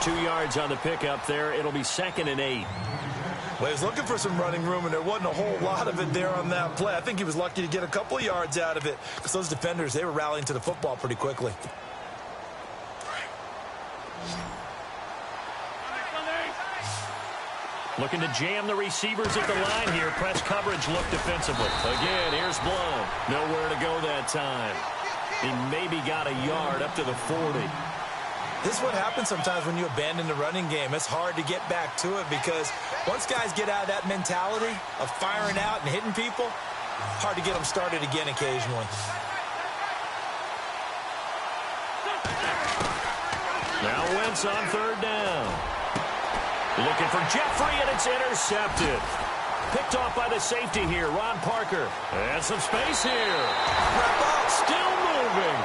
2 yards on the pickup there. It'll be 2nd and 8.
Well, he was looking for some running room, and there wasn't a whole lot of it there on that play. I think he was lucky to get a couple of yards out of it, because those defenders, they were rallying to the football pretty quickly.
Looking to jam the receivers at the line here. Press coverage look defensively. Again, here's Blunt. Nowhere to go that time. He maybe got a yard up to the 40.
This is what happens sometimes when you abandon the running game. It's hard to get back to it, because once guys get out of that mentality of firing out and hitting people, hard to get them started again occasionally.
Now Wentz on third down. Looking for Jeffrey, and it's intercepted. Picked off by the safety here, Ron Parker. And some space here. Still moving.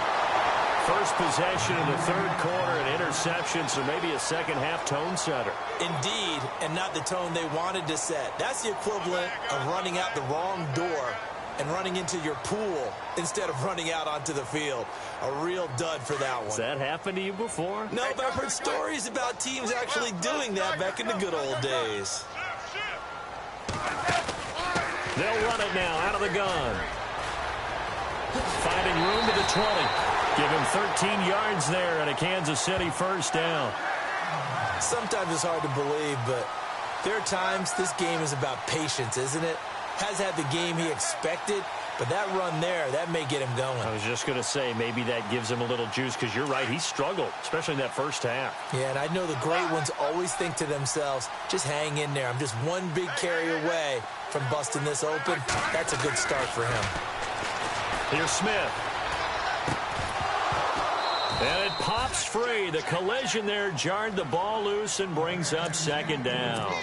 First possession in the third quarter, an interception, so maybe a second-half tone setter.
Indeed, and not the tone they wanted to set. That's the equivalent of running out the wrong door and running into your pool instead of running out onto the field. A real dud for that one.
Has that happened to you before?
No, but I've heard stories about teams actually doing that back in the good old days.
They'll run it now out of the gun. Finding room to the 20. Give him 13 yards there and a Kansas City first down.
Sometimes it's hard to believe, but there are times this game is about patience, isn't it? Has had the game he expected, but that run there, that may get him going.
I was just going to say, maybe that gives him a little juice, because you're right, he struggled, especially in that first half.
Yeah, and I know the great ones always think to themselves, just hang in there. I'm just one big carry away from busting this open. That's a good start for him.
Here's Smith. And it pops free. The collision there jarred the ball loose and brings up second down.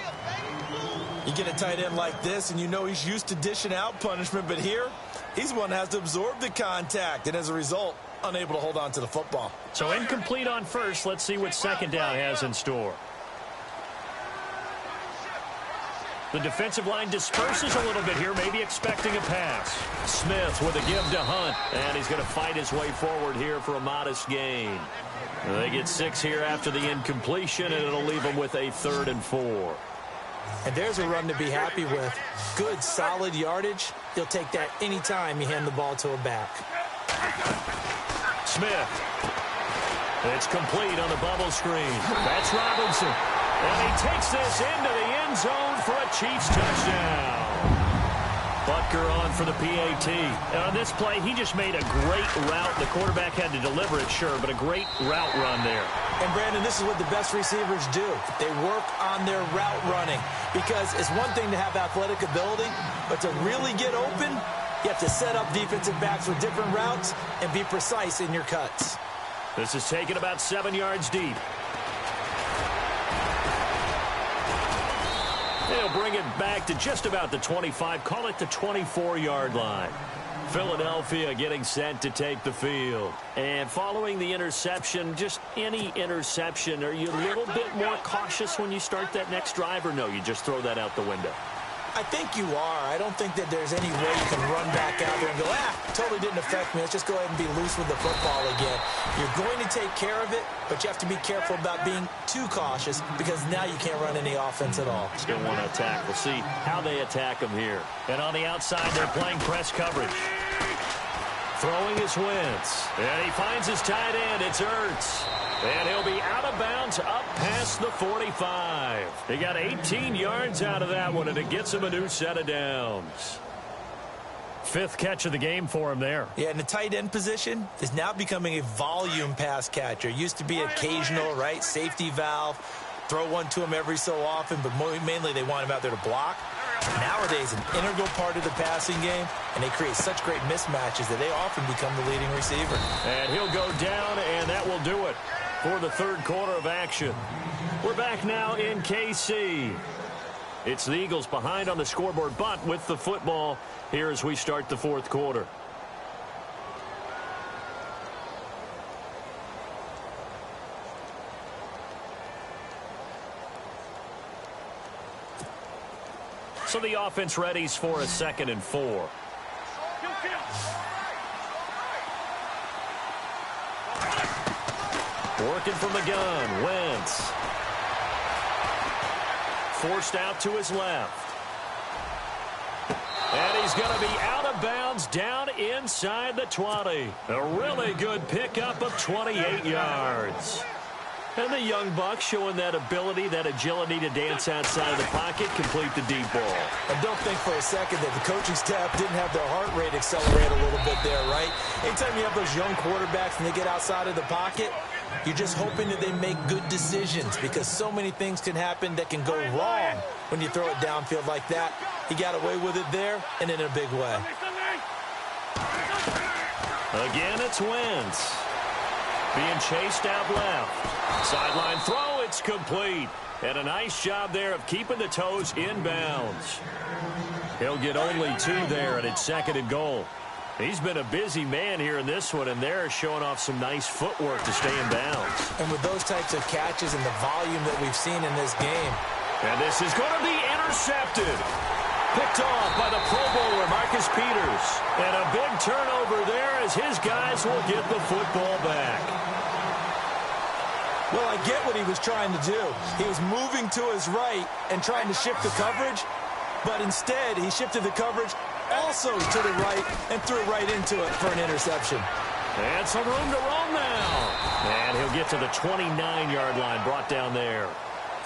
You get a tight end like this, and you know he's used to dishing out punishment, but here, he's the one that has to absorb the contact, and as a result, unable to hold on to the football.
So incomplete on first. Let's see what second down has in store. The defensive line disperses a little bit here, maybe expecting a pass. Smith with a give to Hunt, and he's going to fight his way forward here for a modest gain. They get 6 here after the incompletion, and it'll leave them with a 3rd and 4.
And there's a run to be happy with. Good, solid yardage. He'll take that anytime you hand the ball to a back.
Smith. It's complete on the bubble screen. That's Robinson. And he takes this into the end zone for a Chiefs touchdown. Butker on for the PAT. And on this play, he just made a great route. The quarterback had to deliver it, sure, but a great route run there.
And, Brandon, this is what the best receivers do. They work on their route running, because it's one thing to have athletic ability, but to really get open, you have to set up defensive backs with different routes and be precise in your cuts.
This is taken about 7 yards deep. They'll bring it back to just about the 25, call it the 24-yard line. Philadelphia getting set to take the field. And following the interception, just any interception, are you a little bit more cautious when you start that next drive, or no, you just throw that out the window?
I think you are. I don't think that there's any way you can run back out there and go, totally didn't affect me. Let's just go ahead and be loose with the football again. You're going to take care of it, but you have to be careful about being too cautious, because now you can't run any offense at all.
Still want to attack. We'll see how they attack them here. And on the outside, they're playing press coverage. Throwing is Wentz. And he finds his tight end. It's Ertz. And he'll be out of bounds up past the 45. He got 18 yards out of that one, and it gets him a new set of downs. 5th catch of the game for him there.
Yeah, and the tight end position is now becoming a volume pass catcher. Used to be occasional, right? Safety valve. Throw one to him every so often, but mainly they want him out there to block. Nowadays, an integral part of the passing game, and they create such great mismatches that they often become the leading receiver.
And he'll go down, and that will do it for the third quarter of action. We're back now in KC. It's the Eagles behind on the scoreboard, but with the football here as we start the fourth quarter. So the offense readies for a 2nd and 4. Working from the gun, Wentz. Forced out to his left. And he's going to be out of bounds down inside the 20. A really good pickup of 28 yards. And the young buck showing that ability, that agility to dance outside of the pocket, complete the deep ball.
And don't think for a second that the coaching staff didn't have their heart rate accelerate a little bit there, right? Anytime you have those young quarterbacks and they get outside of the pocket, you're just hoping that they make good decisions, because so many things can happen that can go wrong when you throw it downfield like that. He got away with it there, and in a big way.
Again, it's Wentz. Being chased out left. Sideline throw, it's complete. And a nice job there of keeping the toes inbounds. He'll get only 2 there, and it's 2nd and goal. He's been a busy man here in this one, and they're showing off some nice footwork to stay in bounds.
And with those types of catches and the volume that we've seen in this game.
And this is going to be intercepted. Picked off by the Pro Bowler, Marcus Peters. And a big turnover there as his guys will get the football back.
Well, I get what he was trying to do. He was moving to his right and trying to shift the coverage, but instead he shifted the coverage also to the right and threw right into it for an interception.
And some room to roam now. And he'll get to the 29-yard line, brought down there.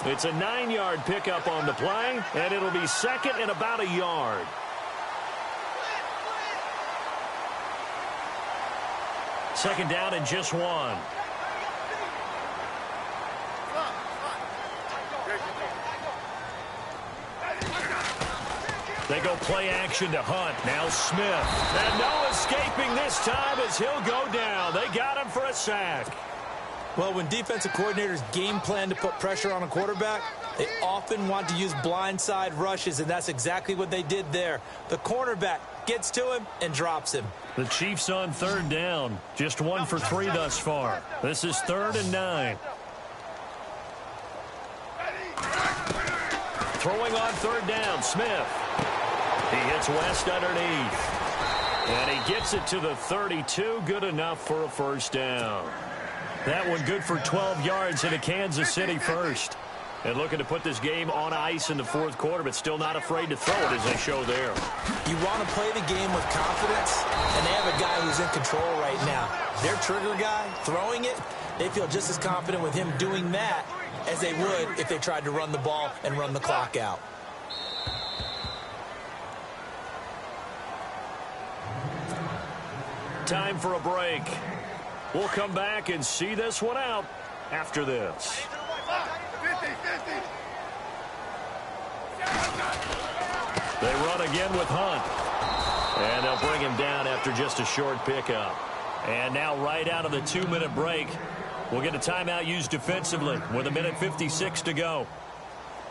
It's a 9-yard pickup on the play, and it'll be second and about a yard. Second down and just one. They go play action to Hunt. Now Smith. And no escaping this time as he'll go down. They got him for a sack.
Well, when defensive coordinators game plan to put pressure on a quarterback, they often want to use blindside rushes, and that's exactly what they did there. The cornerback gets to him and drops him.
The Chiefs on third down. Just 1 for 3 thus far. This is 3rd and 9. Throwing on third down, Smith. He hits West underneath. And he gets it to the 32. Good enough for a first down. That one good for 12 yards into Kansas City first. And looking to put this game on ice in the fourth quarter, but still not afraid to throw it as they show there.
You want to play the game with confidence, and they have a guy who's in control right now. Their trigger guy, throwing it, they feel just as confident with him doing that as they would if they tried to run the ball and run the clock out.
Time for a break. We'll come back and see this one out after this. They run again with Hunt. And they'll bring him down after just a short pickup. And now right out of the 2-minute break, we'll get a timeout used defensively with 1:56 to go.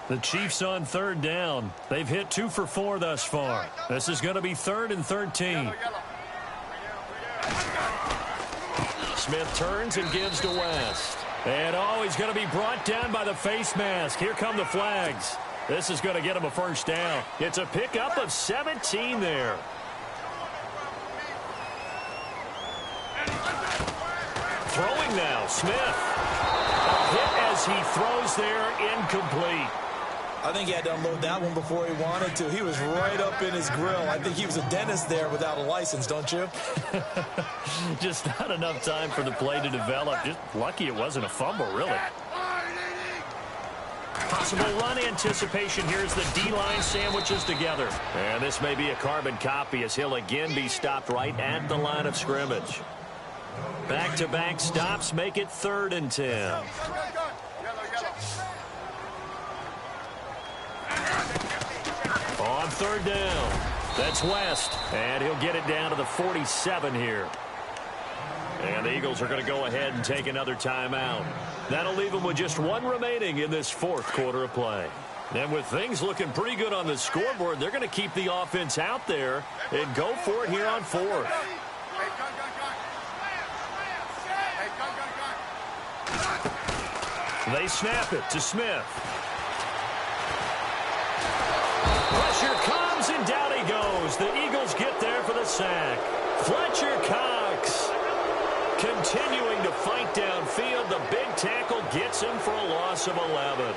The Chiefs on third down. They've hit 2 for 4 thus far. This is going to be 3rd and 13. Smith turns and gives to West. And he's going to be brought down by the face mask. Here come the flags. This is going to get him a first down. It's a pickup of 17 there. Throwing now, Smith. A hit as he throws there, incomplete.
I think he had to unload that one before he wanted to. He was right up in his grill. I think he was a dentist there without a license, don't you?
Just not enough time for the play to develop. Just lucky it wasn't a fumble, really. Possible run anticipation. Here's the D-line sandwiches together. And this may be a carbon copy as he'll again be stopped right at the line of scrimmage. Back-to-back stops make it 3rd and 10. On third down, that's West, and he'll get it down to the 47 here. And the Eagles are going to go ahead and take another timeout. That'll leave them with just 1 remaining in this fourth quarter of play. And with things looking pretty good on the scoreboard, they're going to keep the offense out there and go for it here on 4th. They snap it to Smith. Pressure comes, and down he goes. The Eagles get there for the sack. Fletcher Cox continuing to fight downfield. The big tackle gets him for a loss of 11.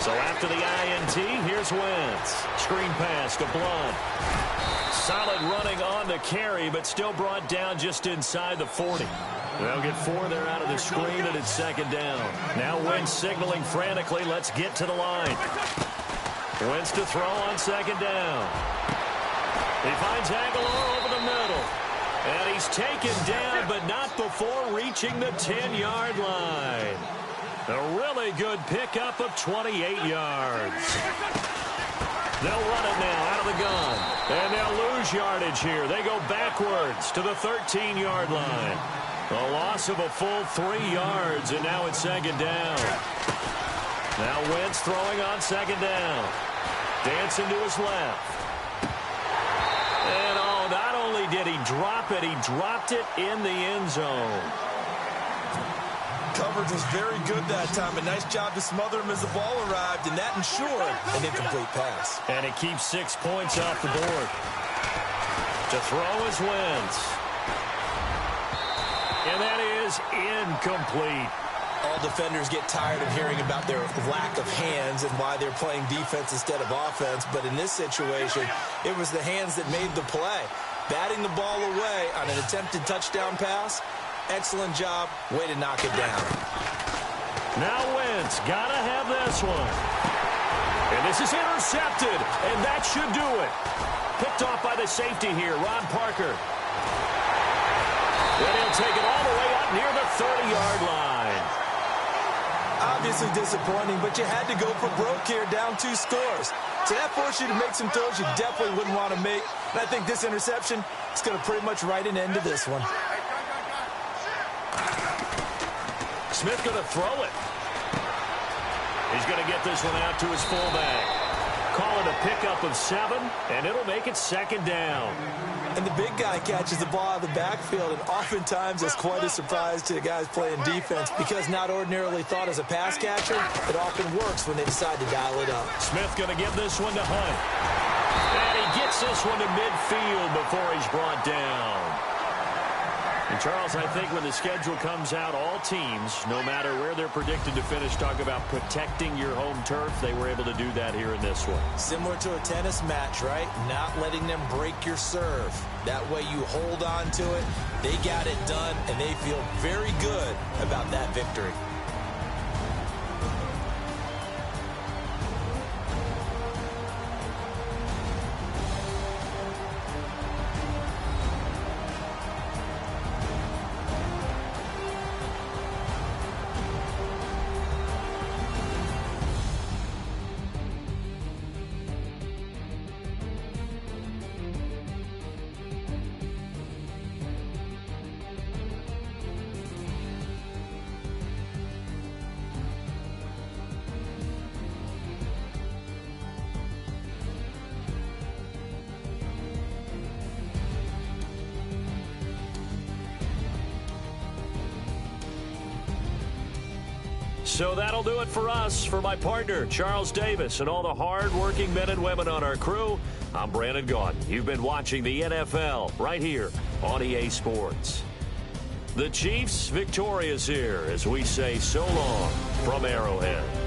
So after the INT, here's Wentz. Screen pass to Blunt. Solid running on the carry, but still brought down just inside the 40. They'll get 4 there out of the screen, and it's 2nd down. Now Wentz signaling frantically, let's get to the line. Wentz to throw on 2nd down. He finds Aguilar over the middle. And he's taken down, but not before reaching the 10-yard line. A really good pickup of 28 yards. They'll run it now out of the gun. And they'll lose yardage here. They go backwards to the 13-yard line. A loss of a full 3 yards, and now it's 2nd down. Now Wentz throwing on 2nd down. Dancing to his left. did he drop it? He dropped it in the end zone.
Coverage was very good that time. A nice job to smother him as the ball arrived, and that ensured an incomplete pass.
And it keeps 6 points off the board. To throw his wins. And that is incomplete.
All defenders get tired of hearing about their lack of hands and why they're playing defense instead of offense. But in this situation, it was the hands that made the play. Batting the ball away on an attempted touchdown pass. Excellent job. Way to knock it down.
Now Wentz got to have this one. And this is intercepted. And that should do it. Picked off by the safety here, Ron Parker. Then he'll take it all the way up near the 30-yard line.
Obviously disappointing, but you had to go for broke here, down 2 scores. So that forced you to make some throws you definitely wouldn't want to make. And I think this interception is going to pretty much write an end to this one.
Smith going to throw it. He's going to get this one out to his fullback. Call it a pickup of 7, and it'll make it 2nd down.
And the big guy catches the ball out of the backfield, and oftentimes it's quite a surprise to the guys playing defense because not ordinarily thought as a pass catcher, it often works when they decide to dial it up.
Smith going to give this one to Hunt. And he gets this one to midfield before he's brought down. And, Charles, I think when the schedule comes out, all teams, no matter where they're predicted to finish, talk about protecting your home turf. They were able to do that here in this one.
Similar to a tennis match, right? Not letting them break your serve. That way you hold on to it. They got it done, and they feel very good about that victory.
So that'll do it for us. For my partner, Charles Davis, and all the hard-working men and women on our crew, I'm Brandon Gaudin. You've been watching the NFL right here on EA Sports. The Chiefs victorious here as we say so long from Arrowhead.